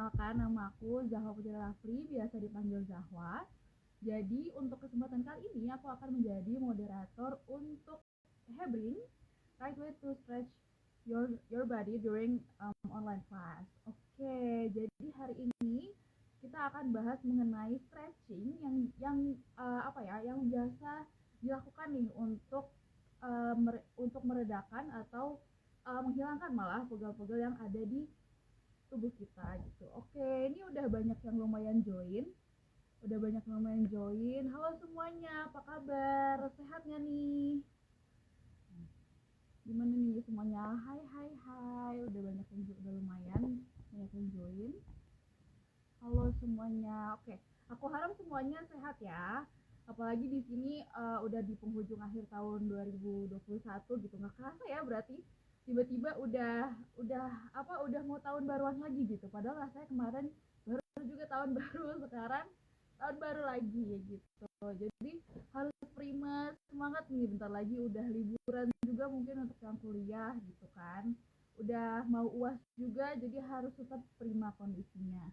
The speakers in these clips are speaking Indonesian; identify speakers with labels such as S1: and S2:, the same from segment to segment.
S1: perkenalkan, nama aku Zahwa Putri Rafli, biasa dipanggil Zahwa. Jadi untuk kesempatan kali ini aku akan menjadi moderator untuk Hebring, right way to stretch your body during online class. Oke, jadi hari ini kita akan bahas mengenai stretching yang biasa dilakukan nih untuk meredakan atau menghilangkan malah pegel-pegel yang ada di tubuh kita gitu. Oke, ini udah banyak yang lumayan join. Halo semuanya, apa kabar? Sehat nggak nih? Gimana nih semuanya? Hai. Udah lumayan banyak yang join. Halo semuanya. Oke, aku harap semuanya sehat ya. Apalagi di sini udah di penghujung akhir tahun 2021 gitu. Nggak kerasa ya berarti tiba-tiba udah mau tahun baruan lagi gitu. Padahal rasanya kemarin baru juga tahun baru, sekarang tahun baru lagi gitu. Jadi harus prima, semangat nih, bentar lagi udah liburan juga mungkin untuk yang kuliah gitu kan. Udah mau UAS juga, jadi harus tetap prima kondisinya.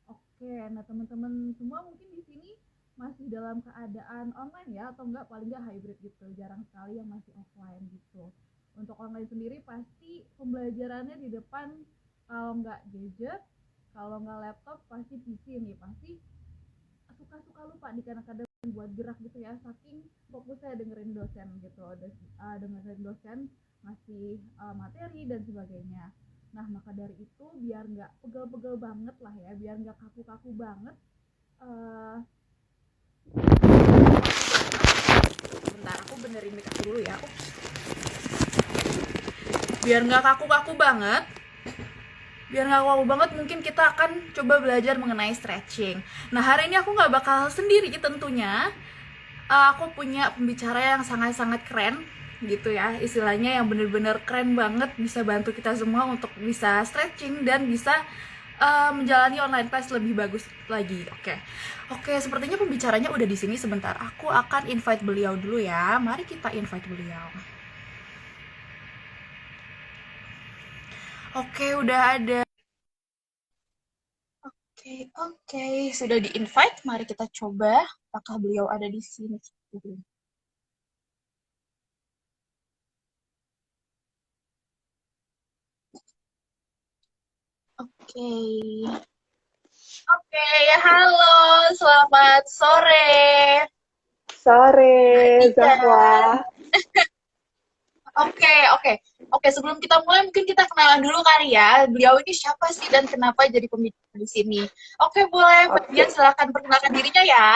S1: Oke, nah teman-teman semua mungkin di sini masih dalam keadaan online ya, atau enggak paling enggak hybrid gitu. Jarang sekali yang masih offline gitu. Untuk online sendiri pasti pembelajarannya di depan, kalau enggak gadget, kalau enggak laptop pasti PC nih. Pasti suka lupa nih kadang-kadang buat gerak gitu ya, saking fokusnya dengerin dosen gitu, dengerin dosen ngasih materi dan sebagainya. Nah maka dari itu biar nggak pegel-pegel banget lah ya, biar nggak kaku-kaku banget, uh, bentar aku benerin mic dulu ya. Biar nggak kaku-kaku banget, mungkin kita akan coba belajar mengenai stretching. Nah hari ini aku nggak bakal sendiri tentunya. Aku punya pembicara yang sangat-sangat keren gitu ya, istilahnya yang bener-bener keren banget, bisa bantu kita semua untuk bisa stretching dan bisa menjalani online class lebih bagus lagi. Oke, sepertinya pembicaranya udah di sini. Sebentar, aku akan invite beliau dulu ya. Mari kita invite beliau. Oke, udah ada. Oke, sudah di-invite. Mari kita coba apakah beliau ada di sini. Oke, halo, selamat sore.
S2: Sore, Zahwa.
S1: Oke. Sebelum kita mulai, mungkin kita kenalan dulu kali ya. Beliau ini siapa sih dan kenapa jadi pembicara di sini? Oke, boleh. Mbak Dian, silakan perkenalkan dirinya ya.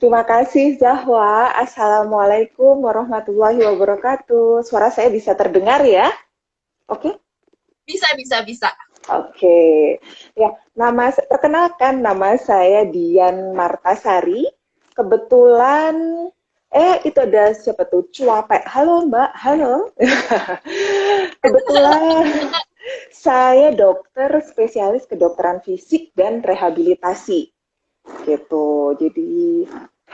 S2: Terima kasih, Zahwa. Assalamualaikum warahmatullahi wabarakatuh. Suara saya bisa terdengar ya? Oke?
S1: Bisa.
S2: Oke. Ya, perkenalkan, nama saya Dian Martasari. Kebetulan, itu ada siapa tuh? Cuape. Halo, Mbak. Halo. Kebetulan saya dokter spesialis kedokteran fisik dan rehabilitasi. Gitu. Jadi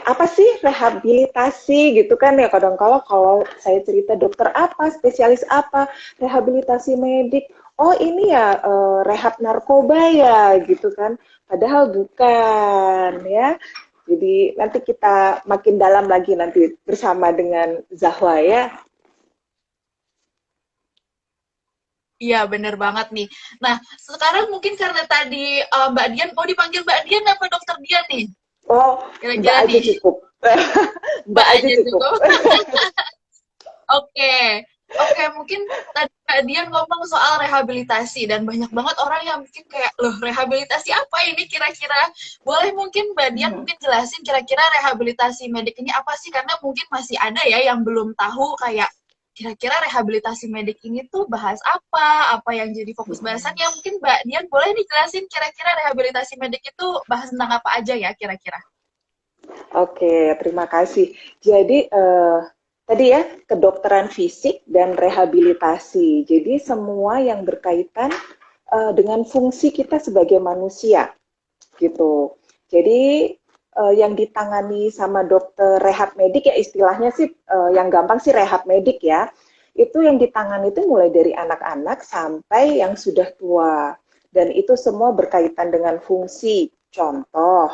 S2: apa sih rehabilitasi gitu kan ya, kadang kala kalau saya cerita dokter apa, spesialis apa, rehabilitasi medik, oh ini ya rehab narkoba ya gitu kan, padahal bukan ya. Jadi nanti kita makin dalam lagi nanti bersama dengan Zahwa ya.
S1: Iya, bener banget nih. Nah, sekarang mungkin karena tadi Mbak Dian, mau dipanggil Mbak Dian apa Dokter Dian nih?
S2: Oh, Mbak
S1: Kira-kira
S2: aja
S1: nih.
S2: cukup. Mbak aja cukup.
S1: Oke, mungkin tadi Mbak Dian ngomong soal rehabilitasi dan banyak banget orang yang mungkin kayak, loh rehabilitasi apa ini kira-kira? Boleh mungkin Mbak Dian mungkin jelasin kira-kira rehabilitasi medik ini apa sih? Karena mungkin masih ada ya yang belum tahu kayak kira-kira rehabilitasi medik ini tuh bahas apa yang jadi fokus bahasannya. Mungkin Mbak Dian boleh dijelasin kira-kira rehabilitasi medik itu bahas tentang apa aja ya kira-kira?
S2: Oke, terima kasih. Jadi tadi ya kedokteran fisik dan rehabilitasi. Jadi semua yang berkaitan dengan fungsi kita sebagai manusia, gitu. Jadi yang ditangani sama dokter rehab medik ya istilahnya sih yang gampang sih rehab medik ya. Itu yang ditangani itu mulai dari anak-anak sampai yang sudah tua. dan itu semua berkaitan dengan fungsi. Contoh,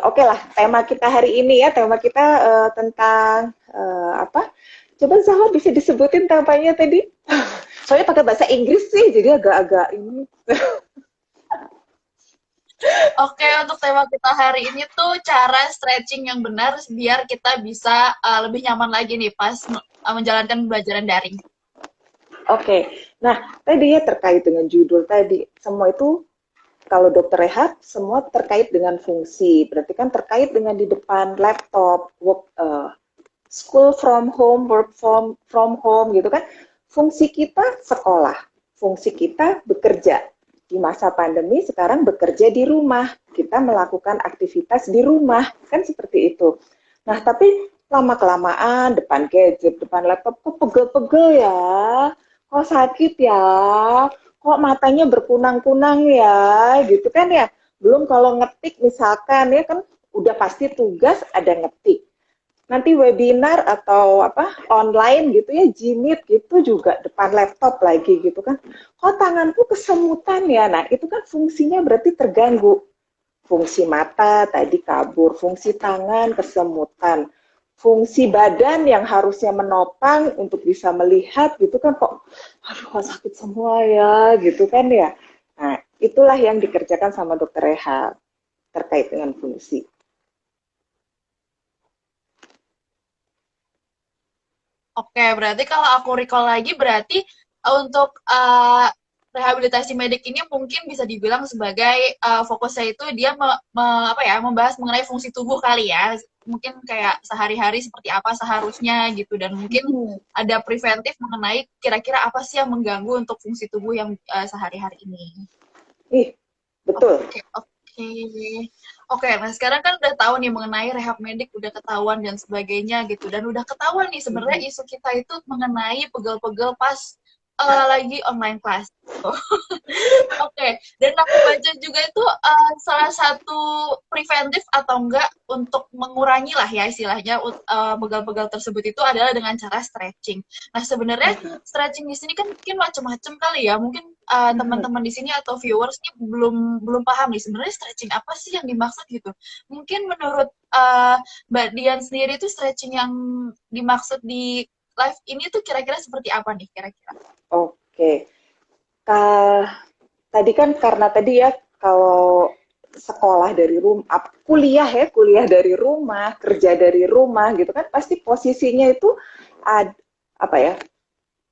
S2: oke lah, tema kita hari ini ya, tema kita tentang apa? Coba Zahra bisa disebutin temanya tadi? Soalnya pakai bahasa Inggris sih, jadi agak-agak ini.
S1: Oke, untuk tema kita hari ini tuh cara stretching yang benar biar kita bisa lebih nyaman lagi nih pas menjalankan pembelajaran daring.
S2: Oke, nah tadi ya terkait dengan judul tadi, semua itu kalau dokter rehab semua terkait dengan fungsi, berarti kan terkait dengan di depan laptop, school from home, work from home gitu kan. Fungsi kita sekolah, fungsi kita bekerja. Di masa pandemi sekarang bekerja di rumah, kita melakukan aktivitas di rumah, kan seperti itu. Nah, tapi lama-kelamaan depan gadget, depan laptop, kok pegel-pegel ya, kok sakit ya, kok matanya berkunang-kunang ya, gitu kan ya. Belum kalau ngetik misalkan ya kan udah pasti tugas ada ngetik. Nanti webinar atau apa online gitu ya, Jimit gitu juga depan laptop lagi gitu kan. Kok tanganku kesemutan ya? Nah, itu kan fungsinya berarti terganggu. Fungsi mata tadi kabur, fungsi tangan kesemutan, fungsi badan yang harusnya menopang untuk bisa melihat gitu kan kok aduh kok sakit semua ya gitu kan ya. Nah, itulah yang dikerjakan sama dokter rehab terkait dengan fungsi.
S1: Oke, berarti kalau aku recall lagi, berarti untuk rehabilitasi medik ini mungkin bisa dibilang sebagai fokusnya itu dia membahas mengenai fungsi tubuh kali ya. Mungkin kayak sehari-hari seperti apa seharusnya gitu, dan mungkin ada preventif mengenai kira-kira apa sih yang mengganggu untuk fungsi tubuh yang sehari-hari ini.
S2: Ih, betul.
S1: Oke. Oke, nah sekarang kan udah tahu nih mengenai rehab medik, udah ketahuan dan sebagainya gitu. Dan udah ketahuan nih sebenarnya isu kita itu mengenai pegel-pegel pas lagi online class. Oke, dan aku baca juga itu salah satu preventif atau enggak untuk mengurangi lah ya istilahnya pegal-pegal tersebut itu adalah dengan cara stretching. Nah sebenarnya stretching di sini kan mungkin macam-macam kali ya. Mungkin teman-teman di sini atau viewers nih belum paham nih sebenarnya stretching apa sih yang dimaksud gitu. Mungkin menurut Mbak Dian sendiri itu stretching yang dimaksud di live ini tuh kira-kira seperti apa nih kira-kira?
S2: Oke. Tadi kan karena tadi ya kalau sekolah dari rumah, kuliah dari rumah, kerja dari rumah gitu kan pasti posisinya itu apa ya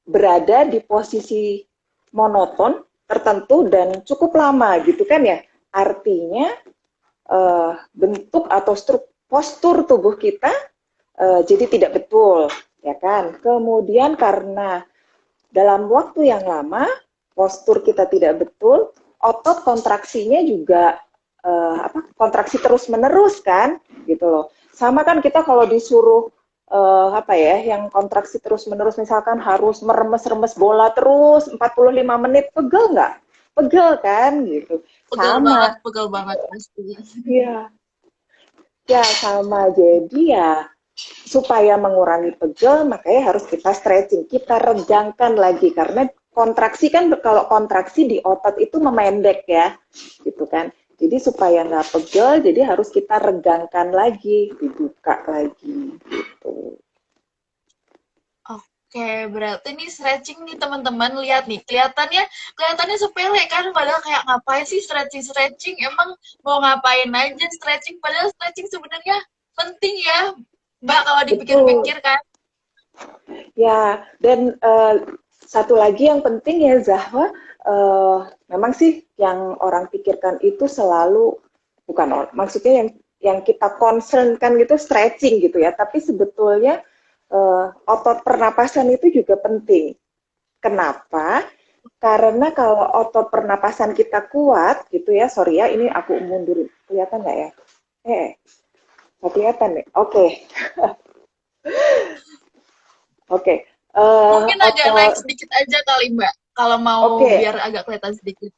S2: berada di posisi monoton tertentu dan cukup lama gitu kan ya. Artinya bentuk atau postur tubuh kita jadi tidak betul ya kan. Kemudian karena dalam waktu yang lama postur kita tidak betul, otot kontraksinya juga kontraksi terus-menerus kan, gitu loh. Sama kan kita kalau disuruh yang kontraksi terus-menerus misalkan harus meremes-remes bola terus 45 menit, pegel nggak? Pegel kan, gitu.
S1: Pegel banget pasti.
S2: Iya. Ya, sama. Jadi ya supaya mengurangi pegel, makanya harus kita stretching, kita regangkan lagi karena kontraksi kan kalau kontraksi di otot itu memendek ya, gitu kan. Jadi supaya nggak pegel, jadi harus kita regangkan lagi, dibuka lagi, gitu.
S1: Oke, berarti nih stretching nih teman-teman lihat nih, kelihatannya sepele kan, padahal kayak ngapain sih stretching? Emang mau ngapain aja stretching? Padahal stretching sebenarnya penting ya, Mbak kalau dipikir-pikir kan.
S2: Ya, dan satu lagi yang penting ya Zahwa, memang sih yang orang pikirkan itu selalu maksudnya yang kita concernkan gitu stretching gitu ya, tapi sebetulnya otot pernapasan itu juga penting. Kenapa? Karena kalau otot pernapasan kita kuat gitu ya, sorry ya, ini aku mundurin, kelihatan nggak ya? Kelihatan nih, oke. Oke.
S1: Mungkin agak naik sedikit aja kali Mbak, kalau mau biar agak kelihatan sedikit.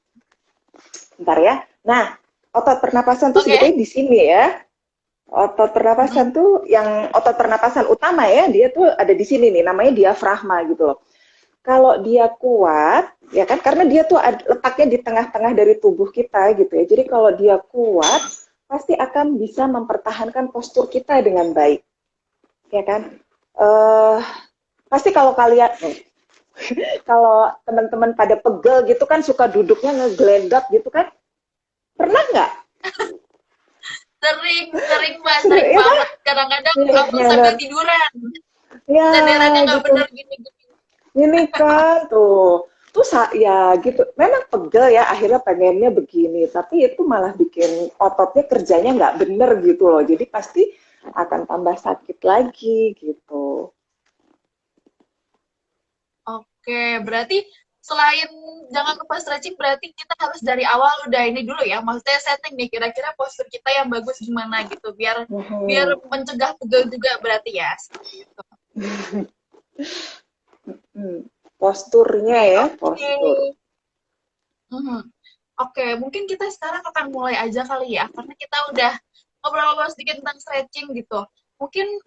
S2: Bentar ya. Nah, otot pernapasan tuh sebetulnya di sini ya. Otot pernapasan tuh yang otot pernapasan utama ya, dia tuh ada di sini nih, namanya diafragma gitu loh. Kalau dia kuat, ya kan, karena dia tuh letaknya di tengah-tengah dari tubuh kita gitu ya. Jadi kalau dia kuat, pasti akan bisa mempertahankan postur kita dengan baik, ya kan? Eh, pasti kalau kalian, kalau teman-teman pada pegel gitu kan suka duduknya ngegelendak gitu kan? Pernah nggak?
S1: Sering, sering Mbak, sering
S2: Ya kan?
S1: banget. Kadang-kadang
S2: Ya,
S1: aku
S2: ya,
S1: sambil
S2: kan?
S1: tiduran.
S2: Ya,
S1: Sadarannya nggak
S2: gitu.
S1: bener gini-gini.
S2: Ini kan tuh. Terus ya gitu. Memang pegel ya akhirnya pengennya begini, tapi itu malah bikin ototnya kerjanya nggak bener gitu loh. Jadi pasti akan tambah sakit lagi gitu.
S1: Oke, berarti selain jangan lupa stretching, berarti kita harus dari awal udah ini dulu ya. Maksudnya setting nih, kira-kira postur kita yang bagus gimana gitu, biar biar
S2: Mhm.
S1: mencegah pegel juga berarti ya. Seperti itu.
S2: Hmm. Posturnya
S1: Oke,
S2: ya,
S1: oke.
S2: postur.
S1: Mhm. Oke, mungkin kita sekarang akan mulai aja kali ya, karena kita udah ngobrol-ngobrol sedikit tentang stretching gitu. Mungkin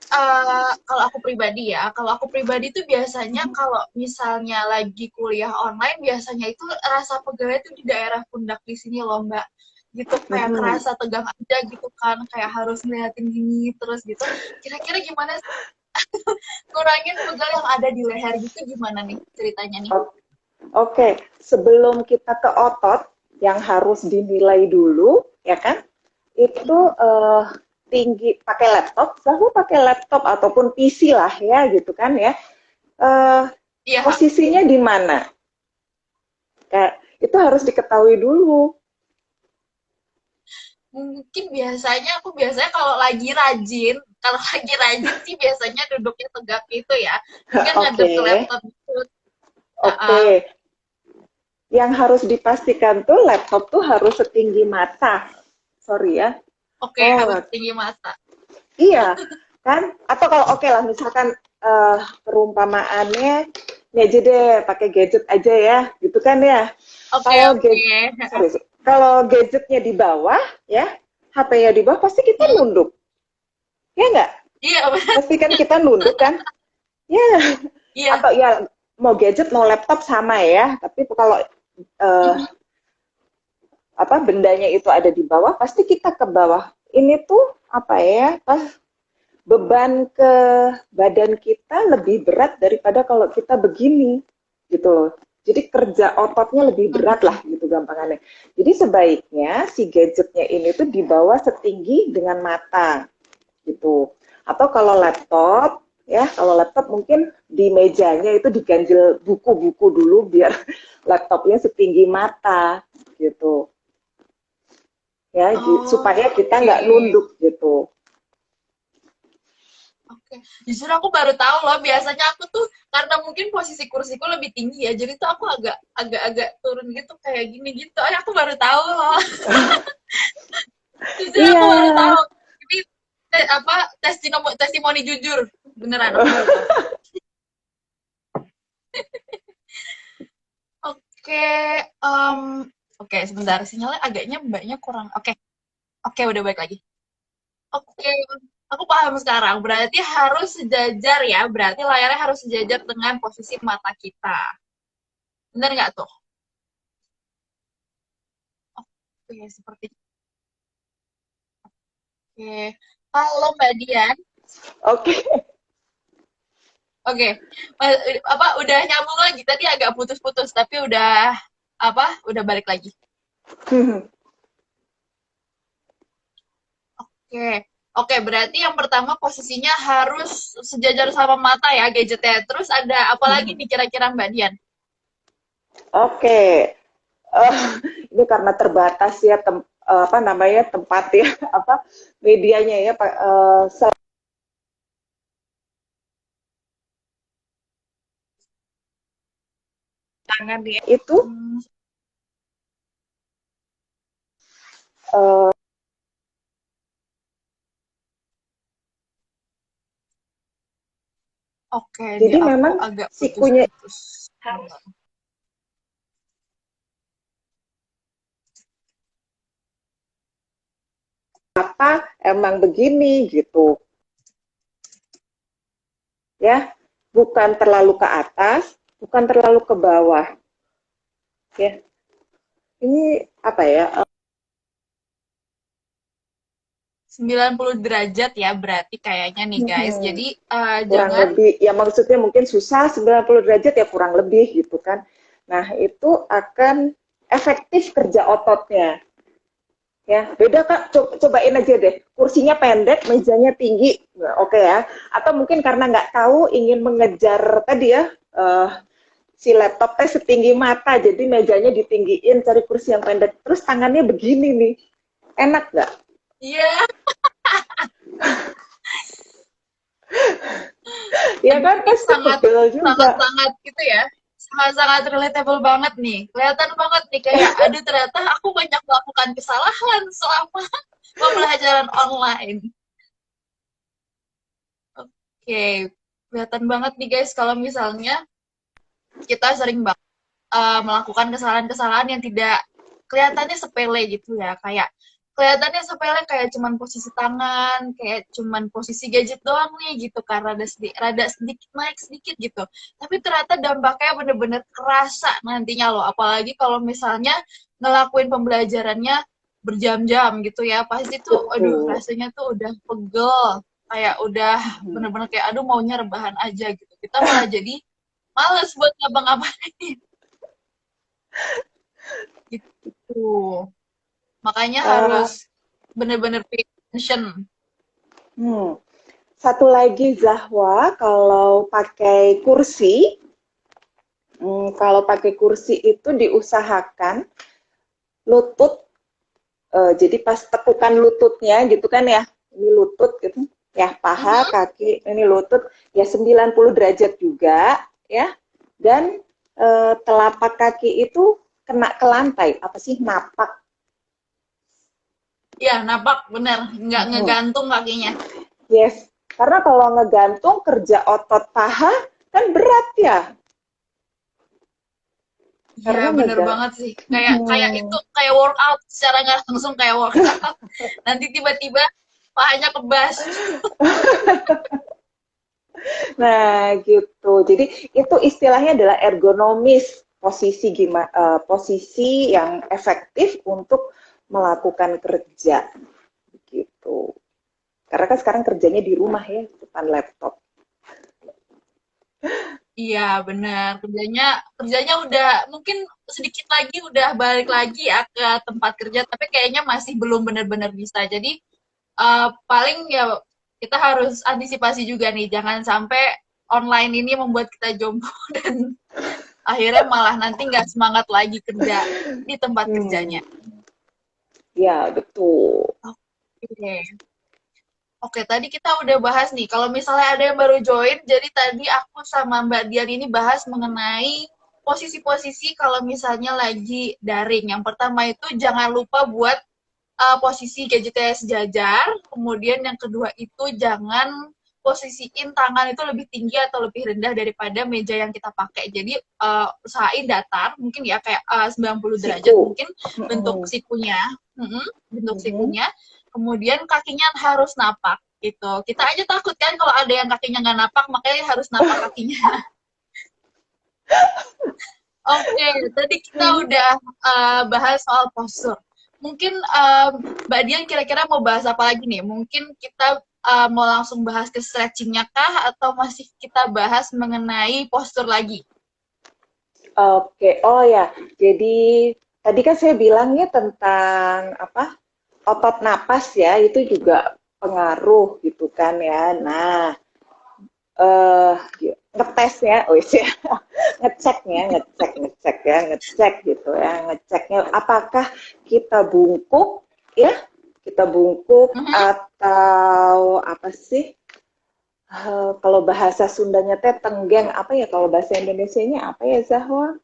S1: kalau aku pribadi ya, kalau aku pribadi tuh biasanya kalau misalnya lagi kuliah online, biasanya itu rasa pegalnya tuh di daerah pundak di sini loh Mbak. Gitu kayak
S2: Mhm.
S1: kerasa tegang aja gitu kan, kayak harus ngeliatin gini terus gitu. Kira-kira gimana sih ngurangin pegal yang ada di leher gitu gimana nih ceritanya nih?
S2: Oke, sebelum kita ke otot yang harus dinilai dulu, ya kan? Itu tinggi pakai laptop, selalu pakai laptop ataupun PC lah ya, gitu kan ya. Eh,
S1: Iya,
S2: posisinya di mana? Kayak itu harus diketahui dulu.
S1: mungkin biasanya aku biasanya kalau lagi rajin sih biasanya duduknya tegak gitu ya. Mungkin ngadep
S2: Oke,
S1: ke laptop gitu.
S2: oke. Yang harus dipastikan tuh laptop tuh harus setinggi mata. Sorry ya.
S1: Oke,
S2: Oh,
S1: harus tinggi mata.
S2: iya, kan? Atau kalau oke lah, misalkan perumpamaannya, ini aja deh, pakai gadget aja ya, gitu kan ya.
S1: Oke,
S2: Kalau
S1: oke.
S2: sorry, kalau gadgetnya di bawah, ya, HP-nya di bawah, pasti kita
S1: Hmm,
S2: nunduk, ya nggak?
S1: iya, benar.
S2: Pasti kan kita nunduk kan? Ya,
S1: Iya.
S2: atau ya mau gadget mau laptop sama ya. Tapi kalau eh,
S1: Mhm.
S2: apa bendanya itu ada di bawah, pasti kita ke bawah. Ini tuh apa ya? Pas beban ke badan kita lebih berat daripada kalau kita begini gitu loh. Jadi kerja ototnya lebih berat lah gitu gampangannya. Jadi sebaiknya si gadgetnya ini tuh dibawa setinggi dengan mata gitu. Atau kalau laptop ya, kalau laptop mungkin di mejanya itu diganjel buku-buku dulu biar laptopnya setinggi mata gitu. Ya, supaya
S1: Oh,
S2: kita
S1: oke.
S2: nggak nunduk gitu.
S1: Oke. Justru aku baru tahu loh, biasanya aku tuh karena mungkin posisi kursiku lebih tinggi ya, jadi tuh aku agak turun gitu kayak gini gitu. Aku baru tahu loh. Jujur aku
S2: Iya.
S1: baru tahu. Ini apa testimoni testimoni jujur. Beneran aku baru tahu. Oke, em, oke sebentar sinyalnya agaknya mbaknya kurang. Oke, oke udah baik lagi. Oke, aku paham sekarang. Berarti harus sejajar ya. Berarti layarnya harus sejajar dengan posisi mata kita. Bener nggak tuh? Oke, seperti oke. Kalau Mbak Dian,
S2: Oke.
S1: oke, apa udah nyambung lagi? Tadi agak putus-putus, tapi udah apa? Udah balik lagi. Oke, oke. Berarti yang pertama posisinya harus sejajar sama mata ya gadgetnya. Terus ada apa lagi nih kira-kira Mbak Dian?
S2: Oke, eh, ini karena terbatas ya apa namanya tempat ya apa medianya ya Pak,
S1: Tangan dia.
S2: itu
S1: Hmm,
S2: eh,
S1: oke, di
S2: jadi
S1: aku
S2: memang
S1: agak
S2: sikunya
S1: putus-putus.
S2: apa emang begini gitu ya, bukan terlalu ke atas bukan terlalu ke bawah. Ya, ini apa ya?
S1: 90 derajat ya berarti kayaknya nih guys.
S2: Hmm,
S1: Jadi
S2: kurang
S1: jangan,
S2: lebih, ya maksudnya mungkin susah 90 derajat ya kurang lebih gitu kan. Nah, itu akan efektif kerja ototnya. Ya, beda Kak, cobain aja deh. Kursinya pendek, mejanya tinggi, nah, oke ya. Atau mungkin karena nggak tahu ingin mengejar tadi ya, si laptopnya setinggi mata, jadi mejanya ditinggiin, cari kursi yang pendek. Terus tangannya begini nih, enak nggak?
S1: iya,
S2: Ya
S1: aduh
S2: kan
S1: ini
S2: pasti
S1: sangat
S2: pegel juga.
S1: sangat gitu ya. Sangat-sangat relatable banget nih. Kelihatan banget nih kayak, aduh ternyata aku banyak melakukan kesalahan selama pembelajaran online. Oke, kelihatan banget nih guys kalau misalnya kita sering banget melakukan kesalahan-kesalahan yang tidak kelihatannya sepele gitu ya, kayak kelihatannya sepele kayak cuman posisi tangan, kayak cuman posisi gadget doang nih gitu kan, rada sedikit naik sedikit gitu. Tapi ternyata dampaknya bener-bener kerasa nantinya loh, apalagi kalau misalnya ngelakuin pembelajarannya berjam-jam gitu ya, pasti tuh aduh
S2: Betul.
S1: rasanya tuh udah pegel, kayak udah bener-bener kayak aduh maunya rebahan aja gitu. Kita malah jadi males buat ngapa-ngapain gitu. Makanya
S2: Uh,
S1: harus bener-bener pay attention.
S2: hmm. Satu lagi Zahwa, kalau pakai kursi, kalau pakai kursi itu diusahakan lutut, jadi pas tekukan lututnya gitu kan ya, ini lutut gitu, ya paha,
S1: Mhm.
S2: kaki, ini lutut, ya 90 derajat juga, ya, dan telapak kaki itu kena ke lantai, apa sih, napak.
S1: Ya, napak bener, nggak
S2: Hmm.
S1: ngegantung kakinya.
S2: Yes, karena kalau ngegantung kerja otot paha kan berat ya,
S1: Iya,
S2: karena
S1: bener banget sih. Kayak kayak
S2: Hmm.
S1: itu kayak workout secara nggak langsung kayak workout. Nanti tiba-tiba pahanya kebas.
S2: Nah, gitu. Jadi itu istilahnya adalah ergonomis, posisi yang efektif untuk melakukan kerja gitu. Karena kan sekarang kerjanya di rumah ya, depan laptop.
S1: Iya, bener. Kerjanya udah mungkin sedikit lagi udah balik lagi ya ke tempat kerja, tapi kayaknya masih belum benar-benar bisa. Jadi paling ya kita harus antisipasi juga nih, jangan sampai online ini membuat kita jompo dan akhirnya malah nanti nggak semangat lagi kerja di tempat
S2: Hmm,
S1: kerjanya.
S2: ya betul.
S1: Oke, oke tadi kita udah bahas nih, kalau misalnya ada yang baru join, jadi tadi aku sama Mbak Dian ini bahas mengenai posisi-posisi kalau misalnya lagi daring. Yang pertama itu jangan lupa buat posisi gadgetnya sejajar, kemudian yang kedua itu jangan posisiin tangan itu lebih tinggi atau lebih rendah daripada meja yang kita pakai. Jadi usahain datar, mungkin ya kayak 90 derajat
S2: Siku.
S1: mungkin bentuk
S2: Hmm,
S1: sikunya, bentuk
S2: hmm.
S1: sikunya. Kemudian kakinya harus napak gitu. Kita aja takut kan kalau ada yang kakinya nggak napak, makanya harus napak kakinya. Oke, tadi kita udah bahas soal postur. Mungkin Mbak Dian kira-kira mau bahas apa lagi nih? Mungkin kita mau langsung bahas ke stretching-nya kah? Atau masih kita bahas mengenai postur lagi?
S2: Oke, oh ya. Jadi tadi kan saya bilangnya tentang apa? Otot napas ya, itu juga pengaruh gitu kan ya. Nah, eh ngetesnya, oh ya, ngecek ya, ngecek gitu ya, ngeceknya apakah kita bungkuk ya, kita bungkuk
S1: Mhm.
S2: atau apa sih? Kalau bahasa Sundanya teh tenggeng, apa ya kalau bahasa Indonesianya apa ya Zahwa?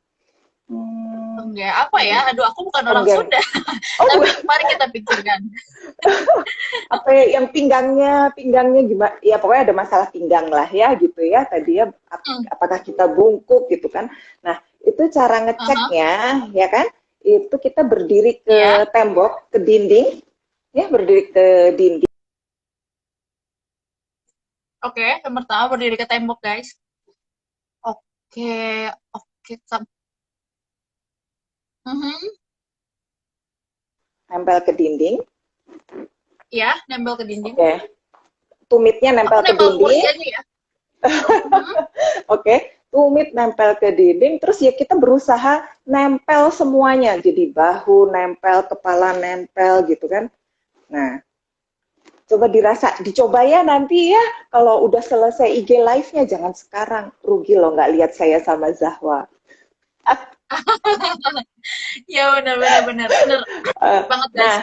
S2: Hmm,
S1: Enggak, apa ya? Aduh, aku bukan orang
S2: tenggeng.
S1: Sunda.
S2: Oh,
S1: Tapi mari kita pikirkan.
S2: apa ya, yang pinggangnya gimana ya, pokoknya ada masalah pinggang lah ya gitu ya tadi ya,
S1: Hmm.
S2: apakah kita bungkuk gitu kan. Nah itu cara
S1: Aha.
S2: ngeceknya ya kan, itu kita berdiri
S1: Ya.
S2: ke tembok, ke dinding ya, berdiri ke dinding.
S1: Oke, yang pertama berdiri ke tembok, guys.
S3: Oke, oke. Mhm.
S2: Nempel ke dinding.
S3: Ya, nempel ke dinding.
S2: Oke. Tumitnya
S3: Aku
S2: nempel ke
S3: nempel kuli
S2: dinding.
S3: aja ya. Mhm.
S2: Oke. Tumit nempel ke dinding. Terus ya kita berusaha nempel semuanya. Jadi bahu nempel, kepala nempel gitu kan. Nah, coba dicoba ya nanti ya. Kalau udah selesai IG live-nya, jangan sekarang. Rugi loh nggak lihat saya sama Zahwa.
S3: Ya benar benar benar benar banget guys.
S2: Nah,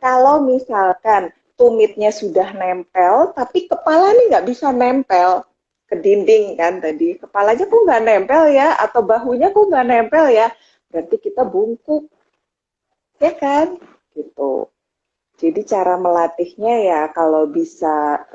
S2: kalau misalkan tumitnya sudah nempel, tapi kepala nih nggak bisa nempel ke dinding kan tadi. Kepalanya kok nggak nempel ya, atau bahunya kok nggak nempel ya, berarti kita bungkuk, ya kan? Gitu. Jadi cara melatihnya ya kalau bisa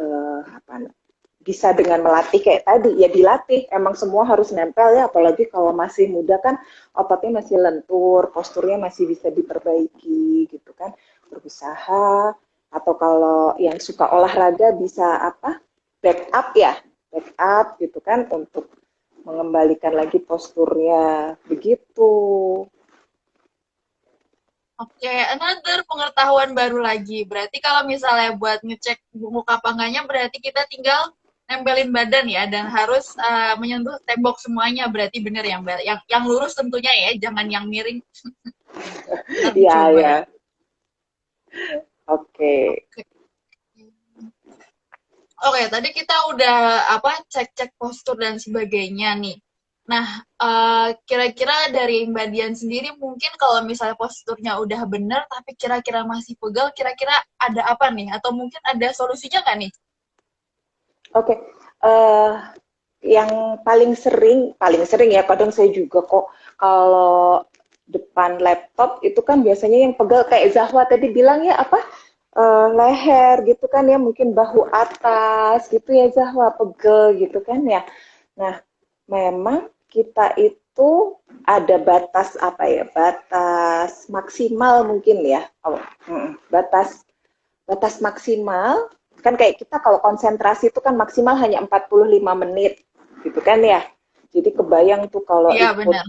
S2: bisa dengan melatih kayak tadi ya dilatih. Emang semua harus nempel ya, apalagi kalau masih muda kan ototnya masih lentur, posturnya masih bisa diperbaiki gitu kan. Berusaha atau kalau yang suka olahraga bisa apa? Back up ya, back up gitu kan untuk mengembalikan lagi posturnya begitu.
S3: Oke, another pengetahuan baru lagi. Berarti kalau misalnya buat ngecek bungkuk apa enggaknya, berarti kita tinggal nempelin badan ya, dan harus menyentuh tembok semuanya. Berarti bener yang lurus tentunya ya, jangan yang miring. Ntar
S2: Iya
S3: dicoba.
S2: ya. Oke.
S3: Oke. Oke, tadi kita udah apa cek-cek postur dan sebagainya nih. Nah, kira-kira dari Mbak Dian sendiri mungkin kalau misalnya posturnya udah bener tapi kira-kira masih pegel, kira-kira ada apa nih? Atau mungkin ada solusinya nggak nih?
S2: Oke. Yang paling sering ya, kadang saya juga kok kalau depan laptop itu kan biasanya yang pegel kayak Zahwa tadi bilang ya apa leher gitu kan ya, mungkin bahu atas gitu ya Zahwa pegel gitu kan ya. Nah, memang kita itu ada batas apa ya, batas maksimal mungkin ya. Batas batas maksimal kan kayak kita kalau konsentrasi itu kan maksimal hanya 45 menit gitu kan ya. Jadi kebayang tuh kalau
S3: Iya,
S2: ikut
S3: benar.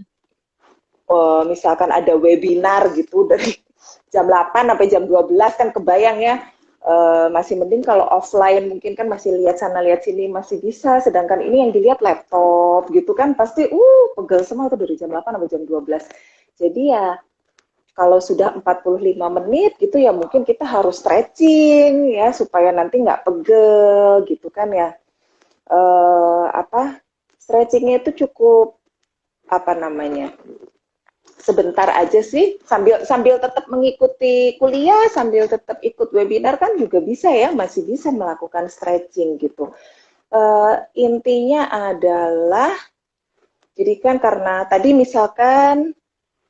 S2: misalkan ada webinar gitu dari jam 8 sampai jam 12 kan kebayang ya. Masih mending kalau offline mungkin kan masih lihat sana lihat sini masih bisa, sedangkan ini yang dilihat laptop gitu kan pasti pegel semua tuh dari jam 8 sampai jam 12. Jadi ya kalau sudah 45 menit gitu ya mungkin kita harus stretching ya supaya nanti nggak pegel gitu kan ya. Apa stretchingnya itu cukup apa namanya sebentar aja sih sambil sambil tetap mengikuti kuliah sambil tetap ikut webinar kan juga bisa ya masih bisa melakukan stretching gitu. Intinya adalah jadi kan karena tadi misalkan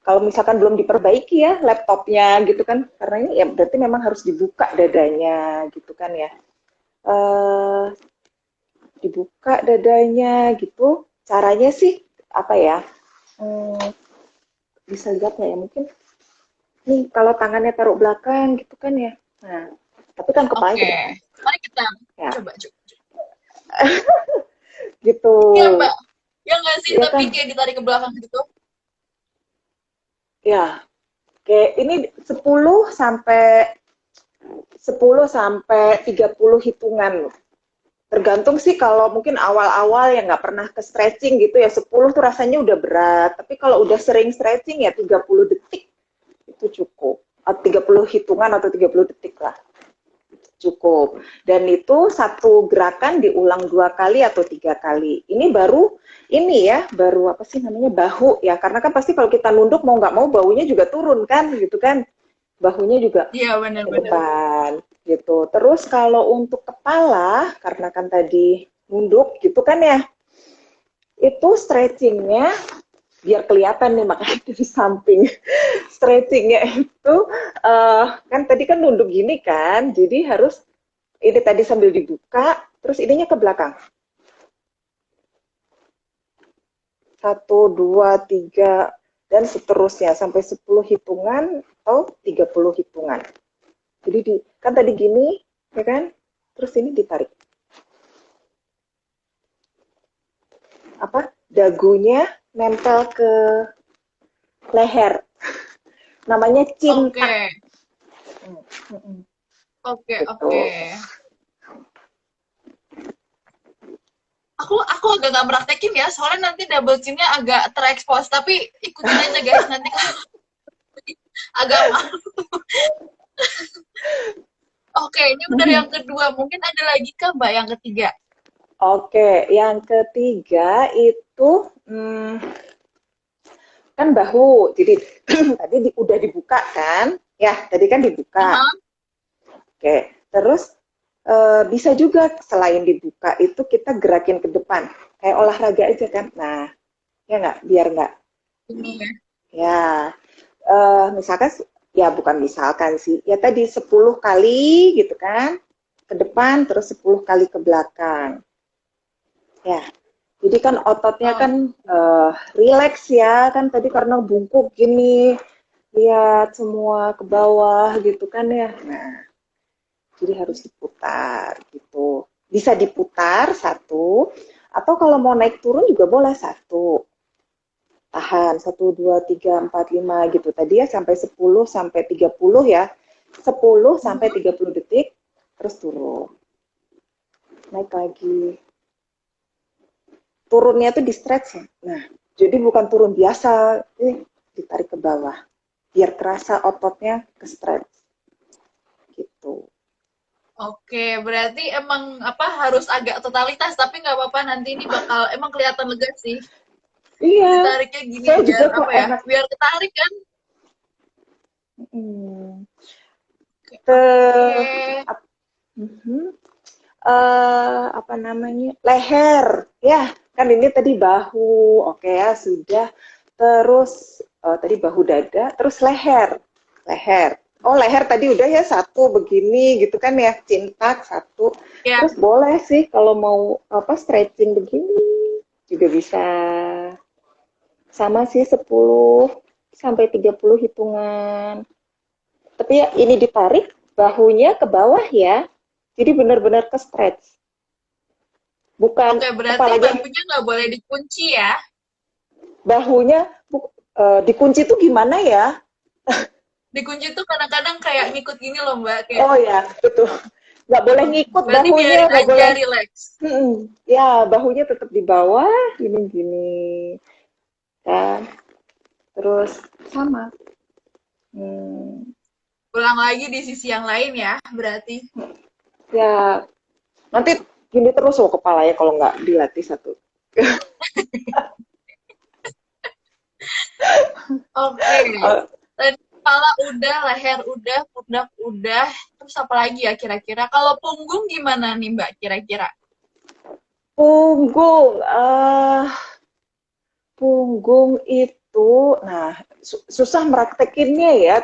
S2: kalau misalkan belum diperbaiki ya laptopnya gitu kan karena ini ya berarti memang harus dibuka dadanya gitu kan ya. eh Dibuka dadanya gitu caranya sih apa ya, hmm, bisa lihat nggak ya mungkin nih kalau tangannya taruh belakang gitu kan ya, nah tapi kan kepalanya
S3: Oke.
S2: ke depan
S3: Mari kita
S2: ya
S3: coba, coba.
S2: gitu
S3: Iya, Mbak. Ya nggak sih,
S2: ya
S3: tapi
S2: kan
S3: kayak ditarik ke belakang gitu.
S2: ya kayak ini 10 sampai 30 hitungan. Tergantung sih kalau mungkin awal-awal yang nggak pernah ke stretching gitu ya 10 tuh rasanya udah berat. Tapi kalau udah sering stretching ya 30 detik itu cukup. 30 hitungan atau 30 detik lah cukup. Dan itu satu gerakan diulang 2 kali atau 3 kali. Ini baru ini ya, baru apa sih namanya bahu ya. Karena kan pasti kalau kita nunduk mau nggak mau baunya juga turun kan gitu kan. Bahunya juga
S3: Iya,
S2: ke
S3: benar-benar.
S2: depan gitu. Terus kalau untuk kepala, karena kan tadi nunduk gitu kan ya, itu stretchingnya biar kelihatan nih makanya dari samping. Stretchingnya itu kan tadi kan nunduk gini kan, jadi harus ini tadi sambil dibuka, terus ininya ke belakang. 1, 2, 3 dan seterusnya sampai 10 hitungan atau 30 hitungan. Jadi kan tadi gini, ya kan? Terus ini ditarik. apa dagunya nempel ke leher. Namanya
S3: Oke,
S2: cintak. Mm-mm.
S3: oke,
S2: Gitu.
S3: oke. Aku agak nggak praktekin ya, soalnya nanti double chinnya agak terekspos. Tapi ikutin aja guys, nanti kalau agak malu. Oke, ini udah yang kedua. Mungkin ada lagi kah Mbak yang ketiga?
S2: Oke, yang ketiga itu kan bahu. Jadi tadi udah dibuka kan? Ya, tadi kan dibuka.
S3: Aha.
S2: Oke, terus bisa juga selain dibuka itu kita gerakin ke depan. Kayak olahraga aja kan. Nah, ya nggak? Biar nggak.
S3: Ini ya.
S2: Ya, misalkan, ya bukan misalkan sih. Ya tadi 10 kali gitu kan. Ke depan, terus 10 kali ke belakang. Ya, jadi kan ototnya
S3: Oh,
S2: kan rileks ya. Kan tadi karena bungkuk gini. Lihat semua ke bawah gitu kan ya. Nah, jadi harus diputar gitu. Bisa diputar satu, atau kalau mau naik turun juga boleh satu. Tahan 1, 2, 3, 4, 5 gitu. Tadi ya sampai 10 sampai 30 ya. 10 sampai
S3: mhm.
S2: 30 detik, terus turun. Naik lagi. Turunnya tuh di stretch ya. Nah, jadi bukan turun biasa, ditarik ke bawah. Biar kerasa ototnya ke stretch gitu.
S3: Oke, berarti emang apa harus agak totalitas, tapi nggak apa-apa nanti ini bakal emang kelihatan lega sih.
S2: Iya,
S3: Ditariknya gini
S2: saya
S3: biar
S2: juga kok
S3: apa ya?
S2: enak.
S3: Biar ketarik kan?
S2: Hmm.
S3: Oke,
S2: Ke
S3: oke.
S2: ap- mhm. Apa namanya, leher ya, kan ini tadi bahu, oke ya sudah, terus tadi bahu dada, terus leher, oh leher tadi udah ya satu begini gitu kan ya, cintak satu,
S3: Ya,
S2: terus boleh sih kalau mau apa stretching begini juga bisa, sama sih 10 sampai 30 hitungan, tapi ya ini ditarik bahunya ke bawah ya, jadi benar-benar ke stretch. Bukan
S3: oke. Berarti
S2: apalagi
S3: bahunya nggak boleh dikunci ya?
S2: bahunya dikunci tuh gimana ya?
S3: Dikunci tuh kadang-kadang kayak ngikut gini loh Mbak, kayak
S2: Oh ya, betul. Nggak boleh ngikut
S3: berarti
S2: bahunya,
S3: biarin
S2: nggak
S3: aja
S2: boleh.
S3: relax.
S2: Ya, bahunya tetap di bawah, gini-gini kan. Terus sama. Hmm,
S3: Ulang lagi di sisi yang lain ya, berarti.
S2: ya, nanti gini terus loh kepalanya kalau nggak dilatih satu.
S3: Oke.
S2: Oh,
S3: Tadi kepala udah, leher udah, pundak udah. Terus apa lagi ya kira-kira? Kalau punggung gimana nih Mbak kira-kira?
S2: punggung, punggung itu, nah susah meraktekinnya ya.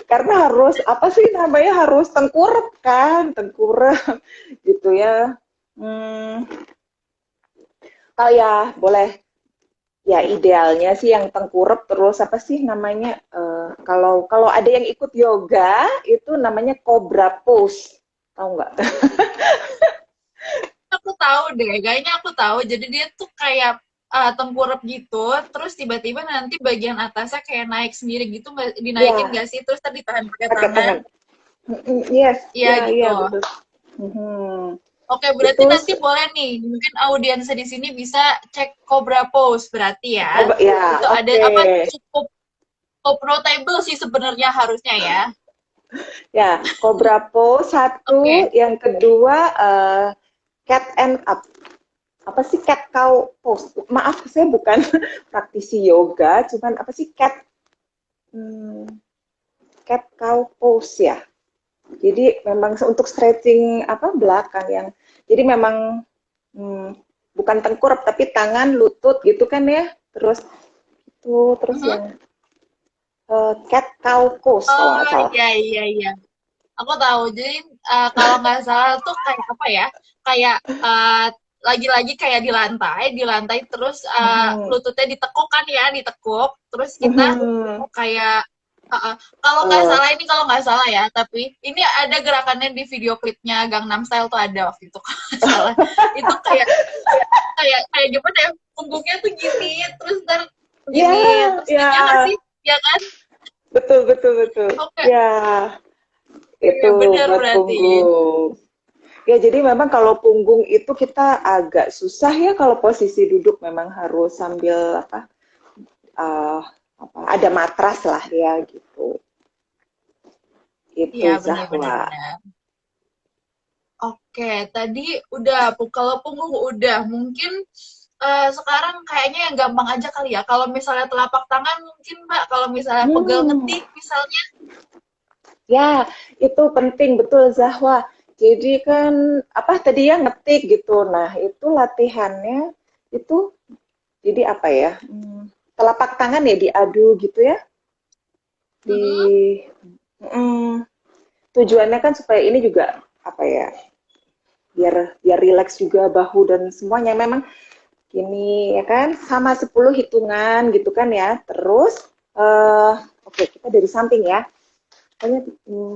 S2: Karena harus apa sih namanya, harus tengkurap kan, tengkurap gitu ya. Hmm, ya boleh, ya idealnya sih yang tengkurap, terus apa sih namanya, kalau kalau ada yang ikut yoga itu namanya cobra pose, tahu nggak?
S3: Aku tahu deh, kayaknya aku tahu. Jadi dia tuh kayak tengkurap gitu, terus tiba-tiba nanti bagian atasnya kayak naik sendiri gitu, dinaikin
S2: Ya,
S3: nggak sih? Terus tadi tahan pakai
S2: pakai
S3: tangan.
S2: tangan. Yes,
S3: Iya
S2: ya
S3: gitu.
S2: ya betul. Mhm.
S3: Oke,
S2: Itu
S3: berarti nanti boleh nih, mungkin audiens di sini bisa cek Cobra Pose berarti ya.
S2: ya
S3: Itu ada
S2: oke.
S3: apa cukup notable sih sebenarnya harusnya ya.
S2: Ya, cobra pose satu,
S3: Oke.
S2: yang kedua cat and up. Apa sih cat cow pose? Maaf, saya bukan praktisi yoga, cuman apa sih hmm, cat cow pose ya. Jadi memang untuk stretching apa belakang yang, jadi memang hmm, bukan tengkurap tapi tangan, lutut gitu kan ya. Terus itu terus
S3: Mhm.
S2: yang cat cow pose kalau
S3: Oh
S2: nggak salah.
S3: iya iya iya. Aku tahu. Jadi kalau nggak salah tuh kayak apa ya? Kayak lagi-lagi kayak di lantai terus
S2: Mhm.
S3: lututnya ditekuk kan ya, ditekuk. Terus kita
S2: Mhm.
S3: kayak Kalau nggak
S2: Eh,
S3: salah ini kalau nggak salah ya, tapi ini ada gerakannya di video klipnya Gangnam Style tuh ada waktu itu kalau nggak salah. Itu kayak kayak kayak gimana ya? Punggungnya tuh gini, terus ntar
S2: ya,
S3: gini, terus
S2: ya,
S3: ya nggak sih? Ya kan?
S2: betul, betul, betul.
S3: Oke,
S2: Ya, itu
S3: oke, bener
S2: buat
S3: berarti.
S2: punggung. Ya, jadi memang kalau punggung itu kita agak susah ya kalau posisi duduk memang harus sambil eh, ada matras lah ya gitu. Itu
S3: Iya, bener-bener
S2: Zahwa.
S3: bener. Oke, tadi udah, kalau punggung udah, mungkin sekarang kayaknya yang gampang aja kali ya. Kalau misalnya telapak tangan mungkin Mbak, kalau misalnya pegel
S2: Hmm,
S3: ngetik misalnya.
S2: ya, itu penting betul Zahwa. Jadi kan apa tadi ya ngetik gitu. Nah, itu latihannya itu jadi apa ya? Telapak tangan ya diadu gitu ya.
S3: Mm-mm.
S2: Di mm, tujuannya kan supaya ini juga apa ya? Biar biar rileks juga bahu dan semuanya. Memang gini ya kan sama 10 hitungan gitu kan ya. Terus oke, kita dari samping ya. Pokoknya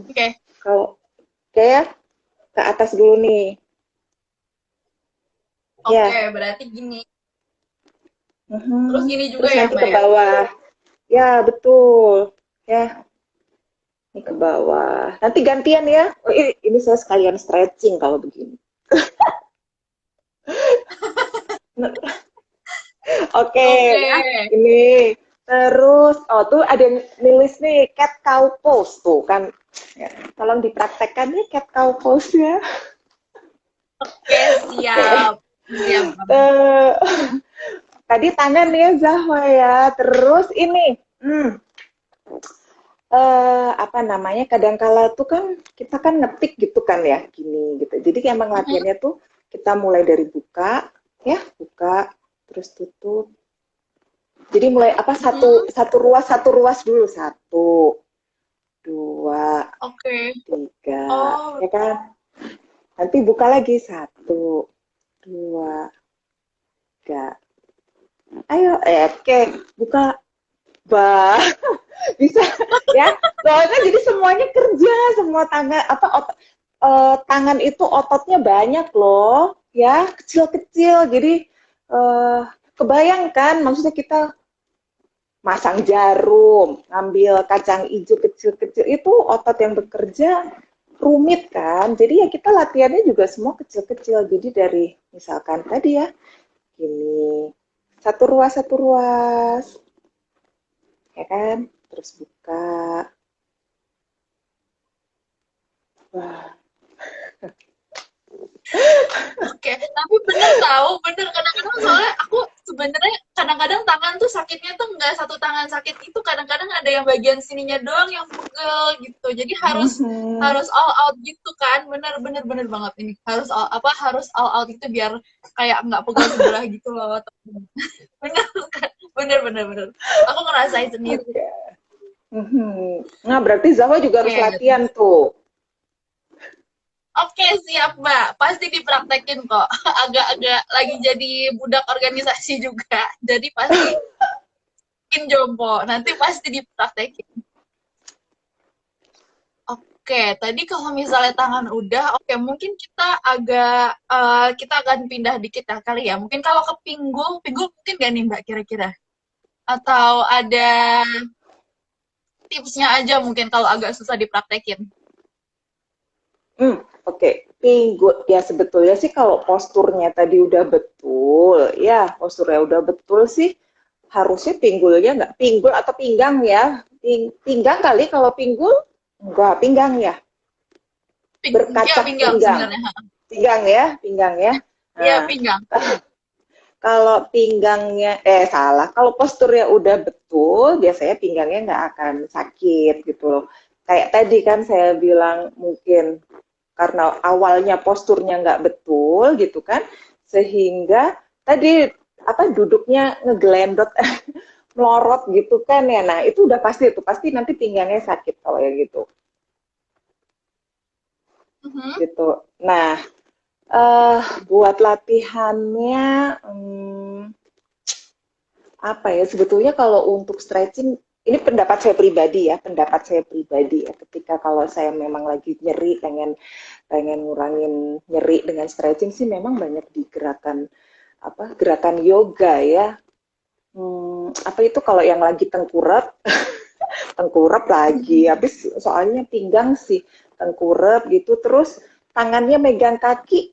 S3: Oke,
S2: kalau kayak ke atas dulu nih.
S3: oke,
S2: Ya,
S3: berarti gini. Terus
S2: mhm.
S3: gini juga
S2: Terus
S3: ya
S2: nanti
S3: Mbak
S2: ke
S3: ya?
S2: bawah. Ya, betul. Ya, ini ke bawah. Nanti gantian ya. Oh, ini saya sekalian stretching kalau begini. Oke,
S3: Oke.
S2: ya. Ini. Terus, oh tuh ada nulis nih, cat cow pose tuh kan. Ya, tolong dipraktekkan nih cat cow pose ya.
S3: Oke,
S2: Oke.
S3: siap. Siap.
S2: Eh, tadi tangan ya Zahwa ya. Terus ini, apa namanya, kadangkala tuh kan kita kan ngetik gitu kan ya, gini gitu. Jadi emang
S3: Mhm,
S2: latihannya tuh kita mulai dari buka, ya, buka, terus tutup. Jadi mulai apa
S3: mhm.
S2: satu ruas dulu, satu, dua,
S3: Oke.
S2: tiga,
S3: Oh,
S2: ya kan? Nanti buka lagi satu, dua, tiga. Ayo, oke, buka, bah, bisa ya. Soalnya jadi semuanya kerja, semua tangan tangan itu ototnya banyak loh, ya kecil-kecil. Jadi eh, kebayangkan, maksudnya kita masang jarum, ngambil kacang hijau kecil-kecil itu otot yang bekerja rumit kan. Jadi ya kita latihannya juga semua kecil-kecil. Jadi dari misalkan tadi ya, gini, satu ruas, ya kan? Terus buka. Wah,
S3: oke. Tapi bener tahu, bener kadang-kadang soalnya aku sebenarnya kadang-kadang tangan tuh sakitnya tuh nggak satu tangan sakit itu, kadang-kadang ada yang bagian sininya doang yang pegel gitu. Jadi harus
S2: mhm.
S3: harus all out gitu kan. Bener bener bener banget ini. Harus harus all out itu biar kayak nggak pegel sebelah gitu loh. Bener kan? Bener bener bener. Aku ngerasain sendiri.
S2: Oke. Mhm. Nah, berarti Zahwa juga harus
S3: Oke.
S2: latihan tuh.
S3: Oke, siap, Mbak. Pasti dipraktekin kok. Agak-agak lagi jadi budak organisasi juga. Jadi pasti bikin jompo. Nanti pasti dipraktekin. Oke, tadi kalau misalnya tangan udah, oke mungkin kita akan pindah dikit ya kali ya. Mungkin kalau ke pinggul, pinggul mungkin gak nih Mbak kira-kira? Atau ada tipsnya aja mungkin kalau agak susah dipraktekin?
S2: Oke. Pinggul ya sebetulnya sih kalau posturnya tadi udah betul, ya posturnya udah betul sih harusnya pinggulnya nggak pinggul atau pinggang ya. Pinggang kali kalau pinggul enggak pinggang ya.
S3: Ya,
S2: Berkacak
S3: pinggang
S2: pinggang.
S3: sebenarnya.
S2: Pinggang ya, pinggang ya.
S3: Iya,
S2: Nah,
S3: pinggang.
S2: kalau pinggangnya, salah, kalau posturnya udah betul, biasanya pinggangnya nggak akan sakit gitu loh. Kayak tadi kan saya bilang mungkin karena awalnya posturnya nggak betul gitu kan, sehingga tadi apa duduknya ngegelendot, melorot gitu kan ya. Nah itu udah pasti itu pasti nanti pinggangnya sakit kalau yang gitu.
S3: Mhm.
S2: Gitu. Nah buat latihannya apa ya sebetulnya kalau untuk stretching ini pendapat saya pribadi ya, pendapat saya pribadi ya. Ketika kalau saya memang lagi nyeri, pengen ngurangin nyeri dengan stretching sih, memang banyak di gerakan yoga ya. Apa itu kalau yang lagi tengkurap, tengkurap lagi. Habis soalnya pinggang sih tengkurap gitu, terus tangannya megang kaki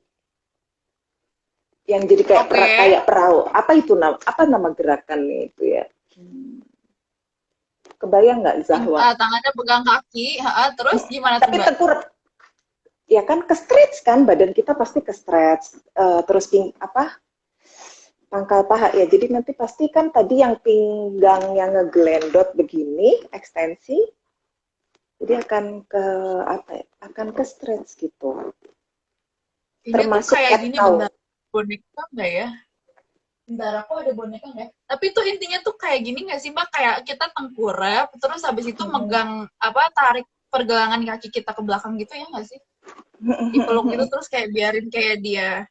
S2: yang jadi kayak
S3: Oke.
S2: kayak perahu. Apa nama gerakannya itu ya? Kebayang nggak Zahwa?
S3: Tangannya pegang kaki, terus gimana tuh
S2: Tapi
S3: Mbak?
S2: tengkurap, ya kan ke stretch kan, badan kita pasti ke stretch. Terus pangkal paha ya. Jadi nanti pasti kan tadi yang pinggang yang ngegelendot begini, ekstensi. Jadi akan ke stretch gitu.
S3: Ini
S2: Termasuk
S3: tuh kayak
S2: cat
S3: gini,
S2: cow.
S3: bentar. Boneka nggak ya? Bentar, aku ada boneka nggak? Tapi itu intinya tuh kayak gini nggak sih Mbak? Kayak kita tengkurap, terus habis itu megang, tarik pergelangan kaki kita ke belakang gitu ya nggak sih? Dipeluk gitu, terus kayak biarin kayak dia,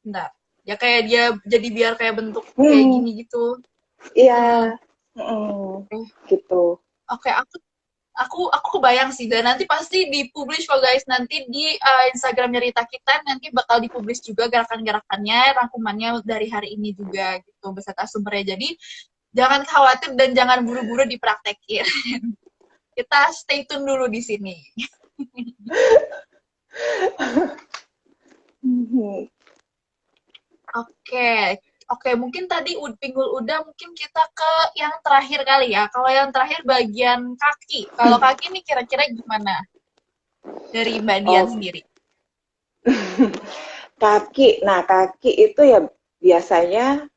S3: bentar. Ya kayak dia, jadi biar kayak bentuk kayak gini gitu.
S2: Iya, gitu.
S3: Oke, aku kebayang sih, dan nanti pasti dipublish kok guys, nanti di Instagramnya Rita kita nanti bakal dipublish juga gerakan-gerakannya, rangkumannya dari hari ini juga gitu beserta sumbernya. Jadi jangan khawatir dan jangan buru-buru dipraktekin. Kita stay tune dulu di sini. Oke, mungkin tadi pinggul udah, mungkin kita ke yang terakhir kali ya. Kalau yang terakhir bagian kaki. Kalau kaki nih kira-kira gimana? Dari Mbak Dian
S2: Oh,
S3: sendiri.
S2: kaki. Nah, kaki itu ya biasanya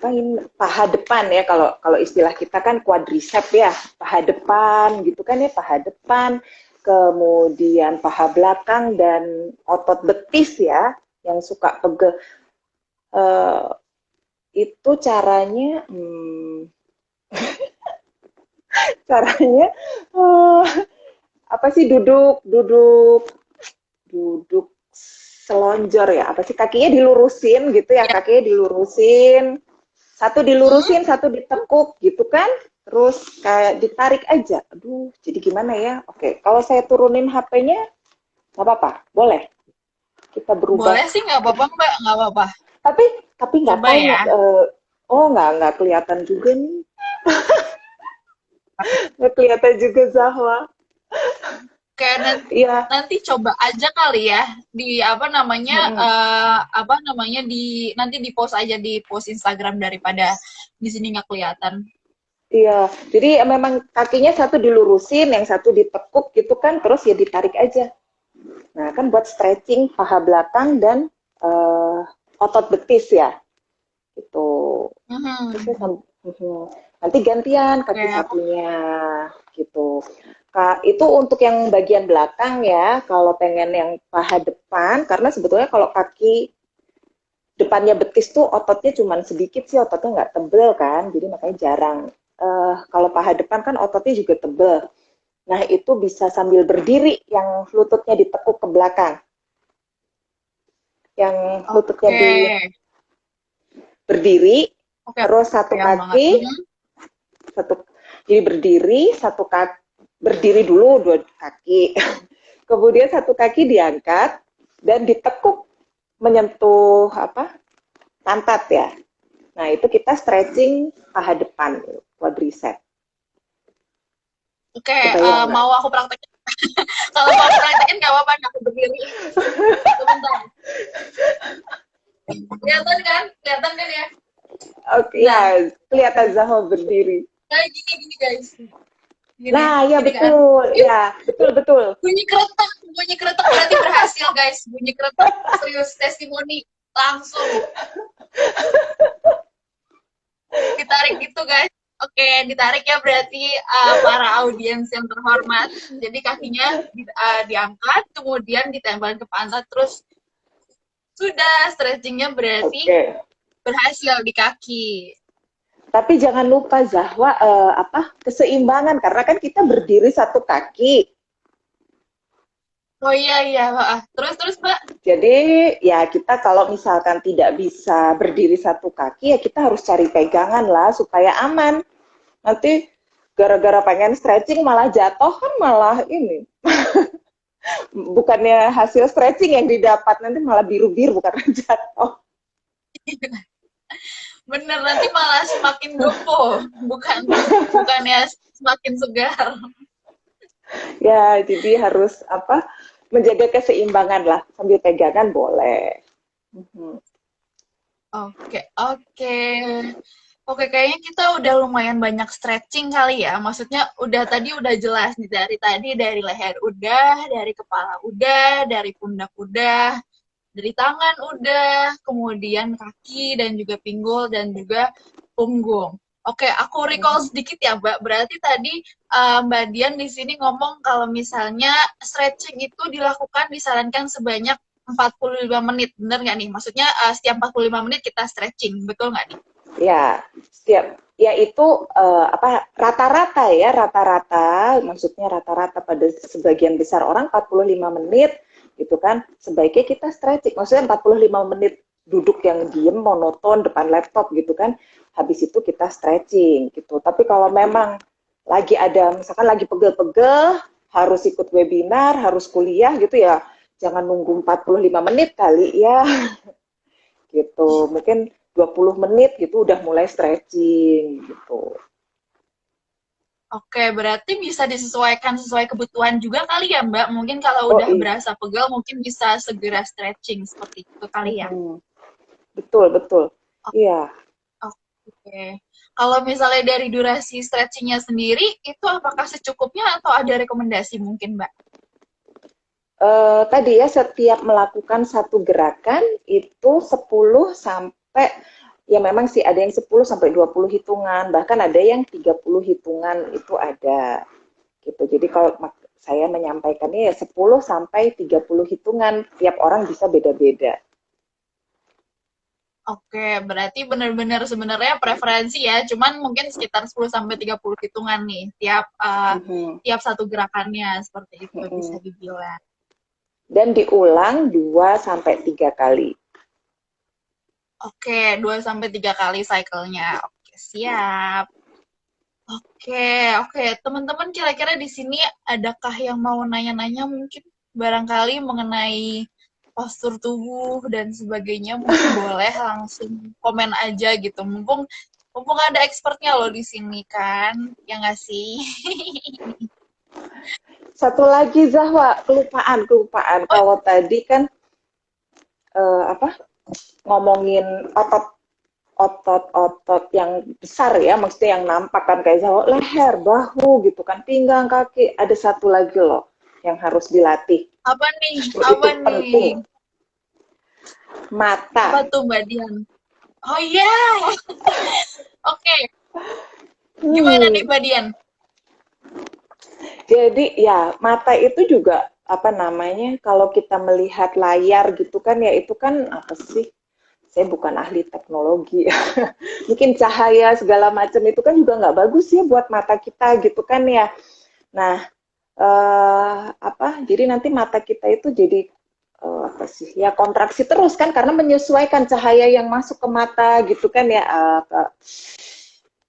S2: ini paha depan ya, kalau istilah kita kan quadricep ya, paha depan gitu kan ya, paha depan, kemudian paha belakang dan otot betis ya, yang suka pegel. Itu caranya caranya apa sih, duduk selonjor ya, apa sih, kakinya dilurusin gitu ya, kakinya dilurusin, satu dilurusin, satu ditekuk gitu kan, terus kayak ditarik aja. Aduh, jadi gimana ya? Oke, kalau saya turunin HP-nya, nggak apa-apa, boleh kita berubah.
S3: Boleh sih, nggak apa-apa Mbak, nggak apa-apa.
S2: Tapi nggak
S3: Coba
S2: tahu,
S3: ya.
S2: nggak kelihatan juga nih. Nggak kelihatan juga Zahwa.
S3: Kayak
S2: Iya.
S3: nanti coba aja kali ya di nanti di post aja di post Instagram daripada di sini nggak kelihatan.
S2: Iya, jadi memang kakinya satu dilurusin, yang satu ditekuk gitu kan, terus ya ditarik aja. Nah, kan buat stretching paha belakang dan otot betis ya. Itu. Nanti gantian kaki satunya gitu. Itu untuk yang bagian belakang ya, kalau pengen yang paha depan, karena sebetulnya kalau kaki depannya betis tuh ototnya cuma sedikit sih, ototnya nggak tebel kan, jadi makanya jarang. Kalau paha depan kan ototnya juga tebel. Nah, itu bisa sambil berdiri, yang lututnya ditekuk ke belakang. Yang lututnya berdiri, terus satu kaki, jadi berdiri, satu kaki, berdiri dulu dua kaki. Kemudian satu kaki diangkat dan ditekuk menyentuh pantat ya. Nah, itu kita stretching paha depan, quadricep.
S3: Oke, mau aku praktekin? Kalau mau aku praktekin nggak apa-apa, aku berdiri. Sebentar. Kelihatan kan ya?
S2: Oke, ya, kelihatan Zahwa berdiri.
S3: Kayak gini guys. Gini,
S2: nah, ya betul, kan? Ya betul.
S3: Bunyi keretak berarti berhasil guys. Bunyi keretak serius, testimoni langsung. Ditarik gitu guys. Oke, ditarik ya berarti para audiens yang terhormat. Jadi kakinya diangkat, kemudian ditempelin ke pantat, terus sudah stretchingnya berarti berhasil di kaki.
S2: Tapi jangan lupa Zahwa keseimbangan, karena kan kita berdiri satu kaki.
S3: Oh iya iya, terus terus Mbak.
S2: Jadi ya kita kalau misalkan tidak bisa berdiri satu kaki ya kita harus cari pegangan lah supaya aman. Nanti gara-gara pengen stretching malah jatuh kan malah ini. Bukannya hasil stretching yang didapat nanti malah biru-biru bukan jatuh.
S3: Bener, nanti malah semakin gemuk, bukannya semakin segar.
S2: Ya, jadi harus apa? Menjaga keseimbangan lah sambil pegangan boleh. Mhm.
S3: Oke, oke. Oke, kayaknya kita udah lumayan banyak stretching kali ya. Maksudnya udah jelas nih dari tadi, dari leher udah, dari kepala udah, dari pundak udah, dari tangan udah, kemudian kaki dan juga pinggul dan juga punggung. Oke, aku recall sedikit ya, Mbak. Berarti tadi Mbak Dian di sini ngomong kalau misalnya stretching itu dilakukan disarankan sebanyak 45 menit. Bener nggak nih? Maksudnya setiap 45 menit kita stretching. Betul nggak nih?
S2: Ya, setiap ya itu apa rata-rata ya, rata-rata maksudnya rata-rata pada sebagian besar orang 45 menit gitu kan. Sebaiknya kita stretching. Maksudnya 45 menit duduk yang diem monoton depan laptop gitu kan. Habis itu kita stretching gitu. Tapi kalau memang lagi ada misalkan lagi pegel-pegel, harus ikut webinar, harus kuliah gitu ya, jangan nunggu 45 menit kali ya gitu. Mungkin 20 menit gitu udah mulai stretching gitu.
S3: Oke, berarti bisa disesuaikan sesuai kebutuhan juga kali ya, Mbak. Mungkin kalau
S2: Oh
S3: udah
S2: iya.
S3: berasa pegel, mungkin bisa segera stretching seperti itu kali ya.
S2: Mhm. Betul, betul. Iya.
S3: Oke. Kalau misalnya dari durasi stretchingnya sendiri, itu apakah secukupnya atau ada rekomendasi mungkin, Mbak?
S2: Tadi ya setiap melakukan satu gerakan itu 10 sampai ya memang sih ada yang 10 sampai 20 hitungan, bahkan ada yang 30 hitungan itu ada gitu. Jadi kalau saya menyampaikannya ya 10 sampai 30 hitungan, tiap orang bisa beda-beda.
S3: Oke, berarti benar-benar sebenarnya preferensi ya, cuman mungkin sekitar 10 sampai 30 hitungan nih
S2: Mhm,
S3: tiap satu gerakannya seperti itu bisa
S2: mhm.
S3: dibilang.
S2: Dan diulang 2 sampai 3 kali.
S3: Oke, 2 sampai 3 kali cycle-nya. Oke, siap. Oke, oke. Teman-teman kira-kira di sini adakah yang mau nanya-nanya mungkin barangkali mengenai postur tubuh dan sebagainya mungkin boleh langsung komen aja gitu. Mumpung mumpung ada expertnya loh di sini kan. Ya nggak sih?
S2: Satu lagi Zahwa, kelupaan.
S3: Oh,
S2: Kalau tadi kan apa ngomongin otot-otot yang besar ya, maksudnya yang nampak kan kayak Zahwa, leher, bahu gitu kan, pinggang, kaki. Ada satu lagi loh yang harus dilatih.
S3: apa nih?
S2: Justru
S3: Apa
S2: itu
S3: nih?
S2: penting.
S3: Apa
S2: Mata.
S3: tuh Mbak Dian? Oh iya. Oke, gimana nih
S2: Hmm.
S3: Mbak Dian?
S2: Jadi ya mata itu juga apa namanya kalau kita melihat layar gitu kan ya itu kan apa sih? Saya bukan ahli teknologi. Mungkin cahaya segala macam itu kan juga nggak bagus ya buat mata kita gitu kan ya. Nah, apa? Jadi nanti mata kita itu jadi apa sih? Ya kontraksi terus kan karena menyesuaikan cahaya yang masuk ke mata gitu kan ya.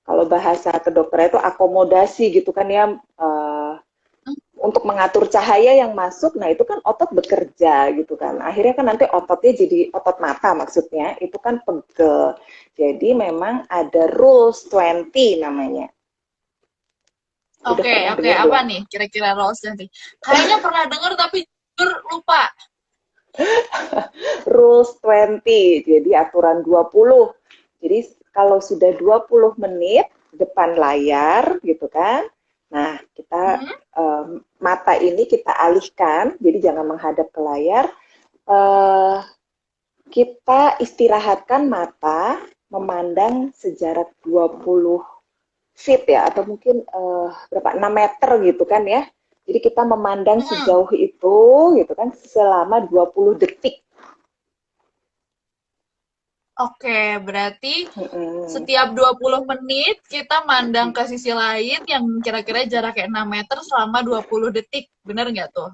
S2: Kalau bahasa kedokteran itu akomodasi gitu kan ya. Untuk mengatur cahaya yang masuk, nah itu kan otot bekerja gitu kan. Akhirnya kan nanti ototnya jadi otot mata maksudnya, itu kan pegel. Jadi memang ada rules 20 namanya. Udah
S3: Oke,
S2: pernah
S3: oke.
S2: dengar
S3: Apa
S2: belum?
S3: nih kira-kira rules-nya nih? Kayaknya pernah denger tapi jujur lupa.
S2: Rules 20, jadi aturan 20. Jadi kalau sudah 20 menit depan layar gitu kan, nah kita
S3: Hmm?
S2: mata ini kita alihkan, jadi jangan menghadap ke layar, eh, kita istirahatkan mata memandang sejarak 20 feet ya atau mungkin berapa 6 meter gitu kan ya. Jadi kita memandang
S3: Hmm.
S2: sejauh itu gitu kan selama 20 detik.
S3: Oke, berarti
S2: Hmm.
S3: setiap 20 menit kita mandang ke sisi lain yang kira-kira jaraknya 6 meter selama 20 detik. Bener nggak tuh?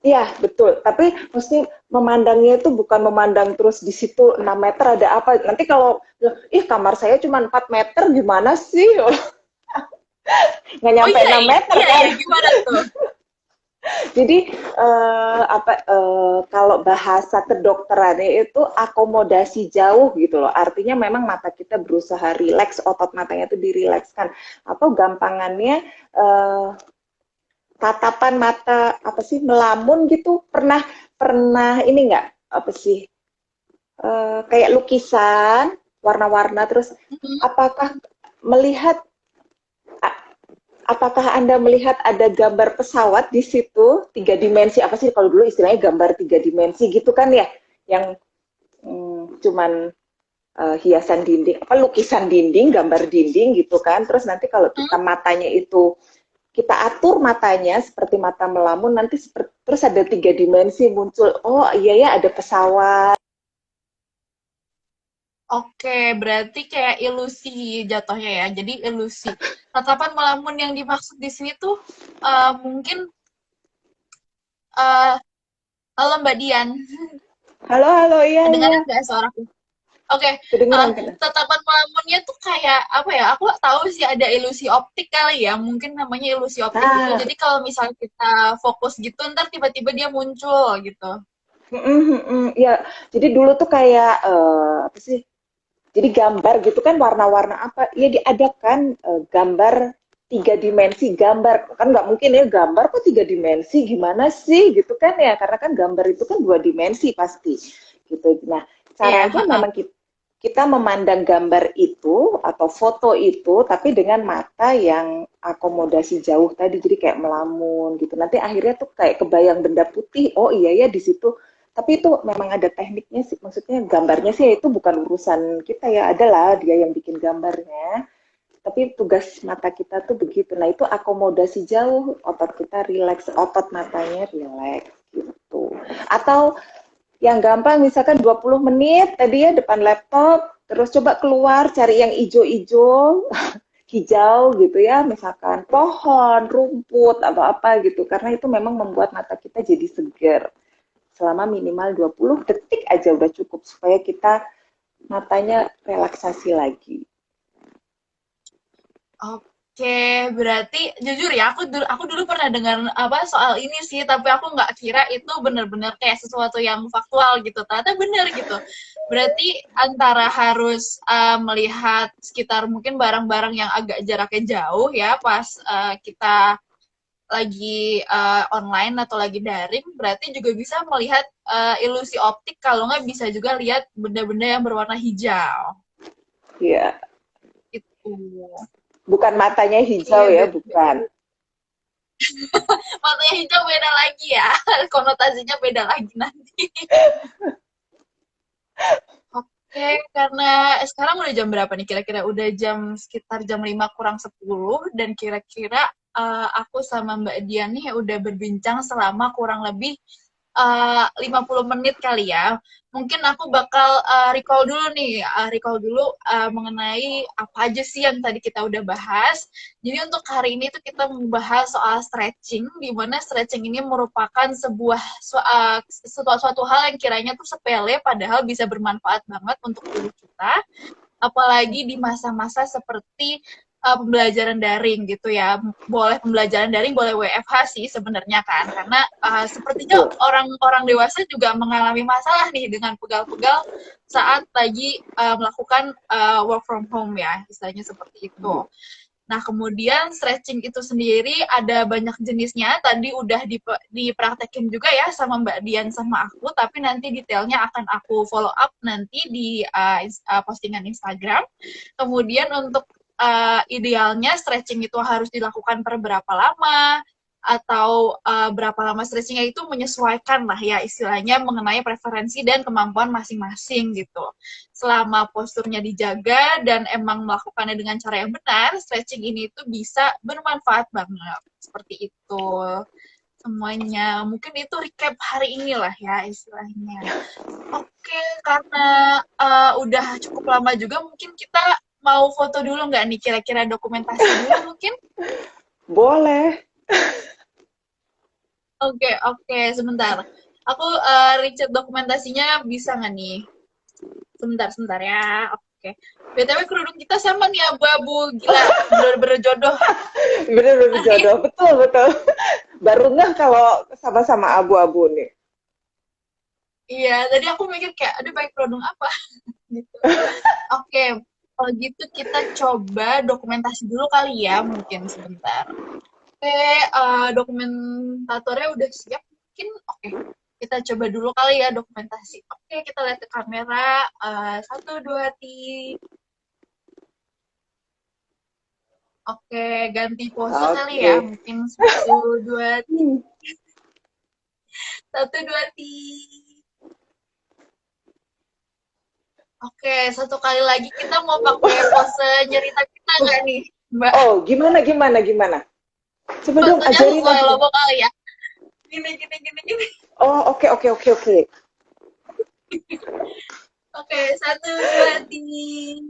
S2: Iya, betul. Tapi mesti memandangnya itu bukan memandang terus di situ 6 meter ada apa. Nanti kalau, ih kamar saya cuma 4 meter gimana sih? Nggak
S3: Oh
S2: nyampe
S3: iya,
S2: 6 meter
S3: iya,
S2: kan?
S3: iya, gimana tuh?
S2: Jadi kalau bahasa kedokterannya itu akomodasi jauh gitu loh. Artinya memang mata kita berusaha rileks, otot matanya itu dirilekskan. Atau gampangannya eh, tatapan mata apa sih melamun gitu. Pernah pernah ini nggak apa sih kayak lukisan warna-warna terus
S3: Mhm.
S2: apakah melihat apakah Anda melihat ada gambar pesawat di situ, tiga dimensi, apa sih kalau dulu istilahnya gambar tiga dimensi gitu kan ya, yang cuman hiasan dinding, apa lukisan dinding, gambar dinding gitu kan, terus nanti kalau kita matanya itu, kita atur matanya seperti mata melamun, nanti terus ada tiga dimensi muncul, oh iya ya ada pesawat.
S3: Oke, berarti kayak ilusi jatuhnya ya. Jadi ilusi. Tatapan melamun yang dimaksud di sini tuh mungkin eh halo Mbak Dian,
S2: Halo, halo, iya, iya,
S3: kedengaran nggak suaraku? Oke,
S2: kedengeran, kedengeran.
S3: tatapan melamunnya tuh kayak apa ya? Aku tahu sih ada ilusi optik kali ya. Mungkin namanya ilusi optik gitu.
S2: Nah,
S3: Jadi kalau misalnya kita fokus gitu, ntar tiba-tiba dia muncul gitu.
S2: ya, jadi dulu tuh kayak apa sih? Jadi gambar gitu kan warna-warna apa? Ya diadakan gambar tiga dimensi gambar kan nggak mungkin ya gambar kok tiga dimensi gimana sih gitu kan ya karena kan gambar itu kan dua dimensi pasti gitu. Nah
S3: Iya,
S2: caranya
S3: heeh.
S2: memang kita memandang gambar itu atau foto itu tapi dengan mata yang akomodasi jauh tadi jadi kayak melamun gitu. Nanti akhirnya tuh kayak kebayang benda putih. Oh iya ya di situ tapi itu memang ada tekniknya sih, maksudnya gambarnya sih itu bukan urusan kita ya, adalah dia yang bikin gambarnya. Tapi tugas mata kita tuh begitu. Nah itu akomodasi jauh, otot kita rileks, otot matanya rileks gitu. Atau yang gampang misalkan 20 menit tadi ya depan laptop, terus coba keluar cari yang ijo-ijo, hijau gitu ya, misalkan pohon, rumput, atau apa gitu. Karena itu memang membuat mata kita jadi segar selama minimal 20 detik aja udah cukup supaya kita matanya relaksasi lagi.
S3: Oke, berarti jujur ya, aku dulu pernah dengar apa soal ini sih, tapi aku nggak kira itu benar-benar kayak sesuatu yang faktual gitu. Ternyata benar gitu. Berarti antara harus melihat sekitar mungkin barang-barang yang agak jaraknya jauh ya, pas kita lagi online atau lagi daring, berarti juga bisa melihat ilusi optik. Kalau nggak bisa juga lihat benda-benda yang berwarna hijau.
S2: Ya,
S3: Itu.
S2: bukan matanya hijau
S3: Oke,
S2: ya, bukan.
S3: matanya hijau beda lagi ya. Konotasinya beda lagi nanti. Oke, karena sekarang udah jam berapa nih? Kira-kira udah sekitar jam 5 kurang 10 dan kira-kira aku sama Mbak Dian nih udah berbincang selama kurang lebih 50 menit kali ya. Mungkin aku bakal recall dulu nih, recall dulu mengenai apa aja sih yang tadi kita udah bahas. Jadi untuk hari ini tuh kita membahas soal stretching, di mana stretching ini merupakan sebuah suatu hal yang kiranya tuh sepele, padahal bisa bermanfaat banget untuk tubuh kita. Apalagi di masa-masa seperti pembelajaran daring gitu ya. Boleh pembelajaran daring, boleh WFH sih sebenarnya kan. Karena sepertinya
S2: Betul.
S3: orang-orang dewasa juga mengalami masalah nih dengan pegal-pegal saat lagi melakukan work from home ya, istilahnya seperti itu. Nah, kemudian stretching itu sendiri ada banyak jenisnya. Tadi udah dipraktekin juga ya sama Mbak Dian sama aku, tapi nanti detailnya akan aku follow up nanti di postingan Instagram. Kemudian untuk idealnya stretching itu harus dilakukan per berapa lama, atau berapa lama stretchingnya itu menyesuaikan lah ya istilahnya mengenai preferensi dan kemampuan masing-masing gitu. Selama posturnya dijaga dan emang melakukannya dengan cara yang benar, stretching ini tuh bisa bermanfaat banget. Seperti itu semuanya. Mungkin itu recap hari ini lah ya istilahnya. Oke, karena udah cukup lama juga, mungkin kita mau foto dulu nggak nih kira-kira dokumentasi dulu mungkin?
S2: Boleh.
S3: Oke, oke, sebentar. Aku riset dokumentasinya bisa nggak nih? Sebentar ya. Oke. BTW kerudung kita sama nih abu-abu. Gila, bener-bener jodoh.
S2: Bener-bener jodoh, betul betul. Baru nggak kalau sama-sama abu-abu nih.
S3: Iya, tadi aku mikir kayak, aduh pakai kerudung apa? Gitu. Oke, kalau gitu kita coba dokumentasi dulu kali ya, mungkin sebentar. Oke, dokumentatornya udah siap mungkin. Oke, kita coba dulu kali ya dokumentasi. Oke, kita lihat ke kamera. Satu, dua, tiga. Oke, ganti pose kali ya.
S2: Oke.
S3: Mungkin satu, dua, tiga.
S2: Hmm.
S3: Satu, dua, tiga. Oke, satu kali lagi kita mau pakai pose nyerita kita nggak nih, Mbak?
S2: Oh, gimana? Coba dong
S3: Posenya
S2: ajarin
S3: sesuai
S2: lagi dong.
S3: logo kali ya. Gini.
S2: Oh, oke.
S3: Oke, satu, dua, tiga.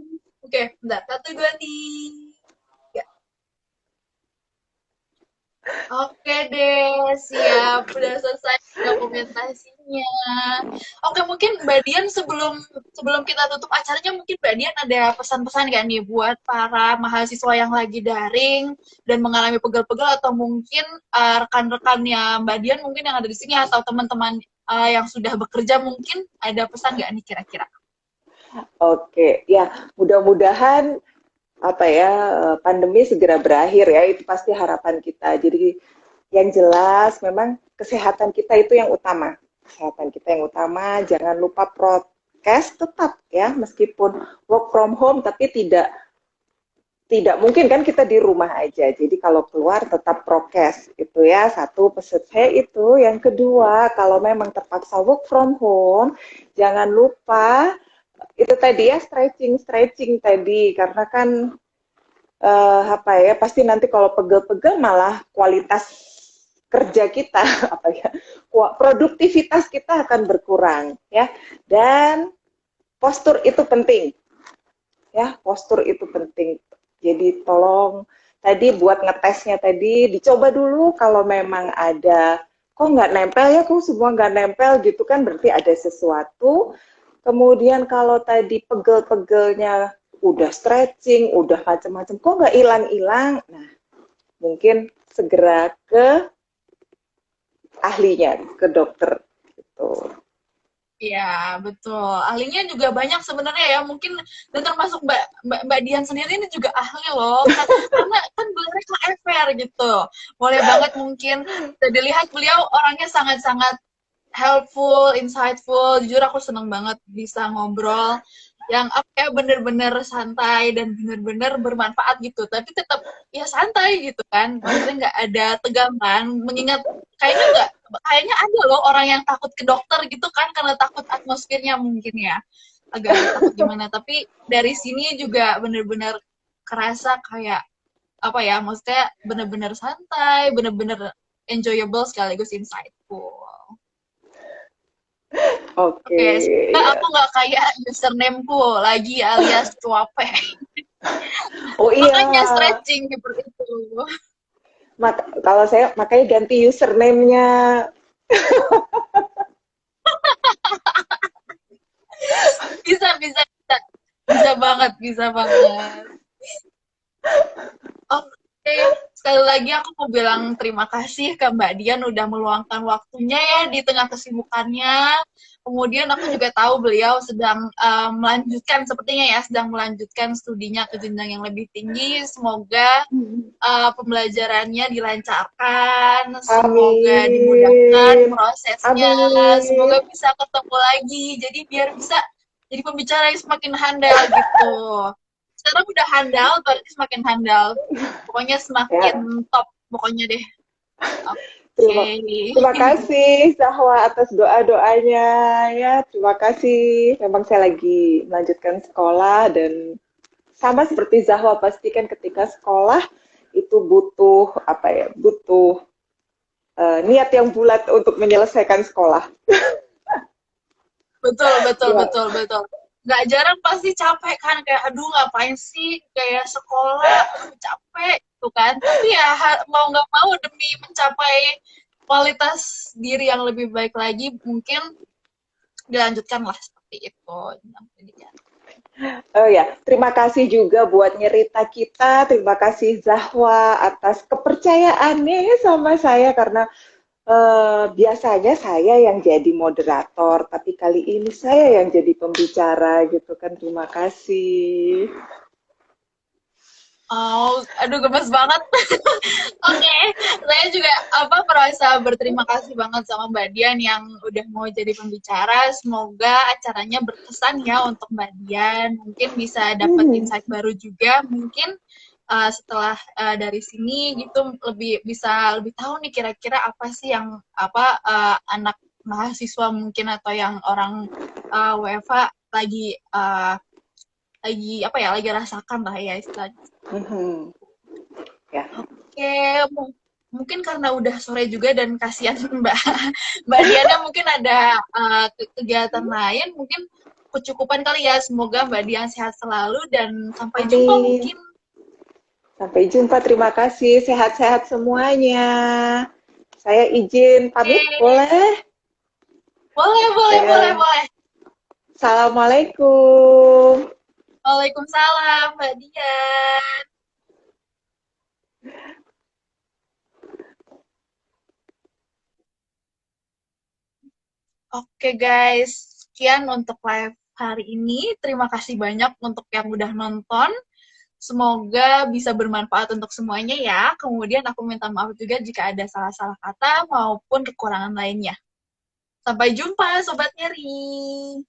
S3: Oke, bentar. Satu, dua, tiga. Oke deh, siap. Udah selesai dokumentasinya. Oke, mungkin Mbak Dian sebelum sebelum kita tutup acaranya, mungkin Mbak Dian ada pesan-pesan nggak nih buat para mahasiswa yang lagi daring dan mengalami pegel-pegel, atau mungkin rekan-rekannya Mbak Dian mungkin yang ada di sini, atau teman-teman yang sudah bekerja, mungkin ada pesan nggak nih kira-kira?
S2: Oke, ya mudah-mudahan apa ya pandemi segera berakhir ya, itu pasti harapan kita. Jadi yang jelas memang kesehatan kita itu yang utama. Kesehatan kita yang utama, jangan lupa prokes tetap ya, meskipun work from home tapi tidak mungkin kan kita di rumah aja. Jadi kalau keluar tetap prokes itu ya, satu pesan saya itu. Yang kedua, kalau memang terpaksa work from home, jangan lupa itu tadi ya, stretching tadi, karena kan apa ya, pasti nanti kalau pegel-pegel malah kualitas kerja kita apa ya, produktivitas kita akan berkurang ya. Dan postur itu penting ya, postur itu penting. Jadi tolong tadi buat ngetesnya tadi dicoba dulu, kalau memang ada kok nggak nempel ya, kok semua nggak nempel gitu kan, berarti ada sesuatu. Kemudian kalau tadi pegel-pegelnya udah stretching, udah macam-macam, kok nggak hilang-hilang, nah mungkin segera ke ahlinya, ke dokter gitu.
S3: Iya, betul. Ahlinya juga banyak sebenarnya ya, mungkin, dan termasuk Mbak Dian sendiri ini juga ahli loh, karena kan beliau KFR gitu. Boleh banget mungkin dilihat beliau orangnya sangat-sangat helpful, insightful. Jujur aku seneng banget bisa ngobrol yang apa ya, bener-bener santai dan bener-bener bermanfaat gitu. Tapi tetap ya santai gitu kan. Maksudnya nggak ada tegangan. Mengingat kayaknya ada loh orang yang takut ke dokter gitu kan, karena takut atmosfernya mungkin ya. Agak takut gimana. Tapi dari sini juga bener-bener kerasa kayak apa ya, maksudnya bener-bener santai, bener-bener enjoyable sekaligus insightful.
S2: Oke,
S3: Oke, semoga
S2: ya.
S3: aku nggak kayak usernameku lagi alias cuape.
S2: Oh
S3: Makanya
S2: iya,
S3: stretching seperti itu.
S2: kalau saya makanya ganti username-nya.
S3: Bisa. Bisa banget, bisa banget. Oke, sekali lagi aku mau bilang terima kasih ke Mbak Dian udah meluangkan waktunya ya di tengah kesibukannya. Kemudian aku juga tahu beliau sedang melanjutkan, sepertinya ya, sedang melanjutkan studinya ke jenjang yang lebih tinggi. Semoga pembelajarannya dilancarkan, semoga dimudahkan
S2: Amin,
S3: prosesnya,
S2: amin.
S3: semoga bisa ketemu lagi. Jadi biar bisa jadi pembicara yang semakin handal gitu. Sekarang udah handal, berarti semakin handal. Pokoknya
S2: Ya,
S3: semakin top, pokoknya deh. Oke.
S2: terima terima kasih Zahwa atas doa-doanya ya. Terima kasih. Memang saya lagi melanjutkan sekolah dan sama seperti Zahwa, pastikan ketika sekolah itu butuh apa ya? Butuh niat yang bulat untuk menyelesaikan sekolah. Ya,
S3: Betul. Nggak jarang pasti capek kan, kayak aduh ngapain sih kayak sekolah, aduh capek gitu kan. Tapi ya mau nggak mau demi mencapai kualitas diri yang lebih baik lagi, mungkin dilanjutkan lah seperti itu.
S2: Oh ya, terima kasih juga buat nyerita kita. Terima kasih Zahwa atas kepercayaannya sama saya karena biasanya saya yang jadi moderator, tapi kali ini saya yang jadi pembicara gitu kan. Terima kasih.
S3: Oh, aduh gemes banget. Oke, saya juga merasa berterima kasih banget sama Mbak Dian yang udah mau jadi pembicara. Semoga acaranya berkesan ya untuk Mbak Dian. Mungkin bisa dapat insight baru juga. Mungkin setelah dari sini gitu bisa lebih tahu nih kira-kira apa sih yang anak mahasiswa mungkin atau yang orang WFH lagi rasakan lah ya istilahnya.
S2: Ya.
S3: Oke, mungkin karena udah sore juga dan kasihan Mbak Diana mungkin ada kegiatan lain, mungkin kecukupan kali ya. Semoga Mbak Dian sehat selalu dan sampai jumpa mungkin.
S2: Sampai jumpa, terima kasih. Sehat-sehat semuanya. Saya izin pamit, boleh?
S3: Boleh.
S2: Assalamualaikum.
S3: Waalaikumsalam, Mbak Dian. Oke guys, sekian untuk live hari ini. Terima kasih banyak untuk yang udah nonton. Semoga bisa bermanfaat untuk semuanya ya. Kemudian aku minta maaf juga jika ada salah-salah kata maupun kekurangan lainnya. Sampai jumpa Sobat Nyeri.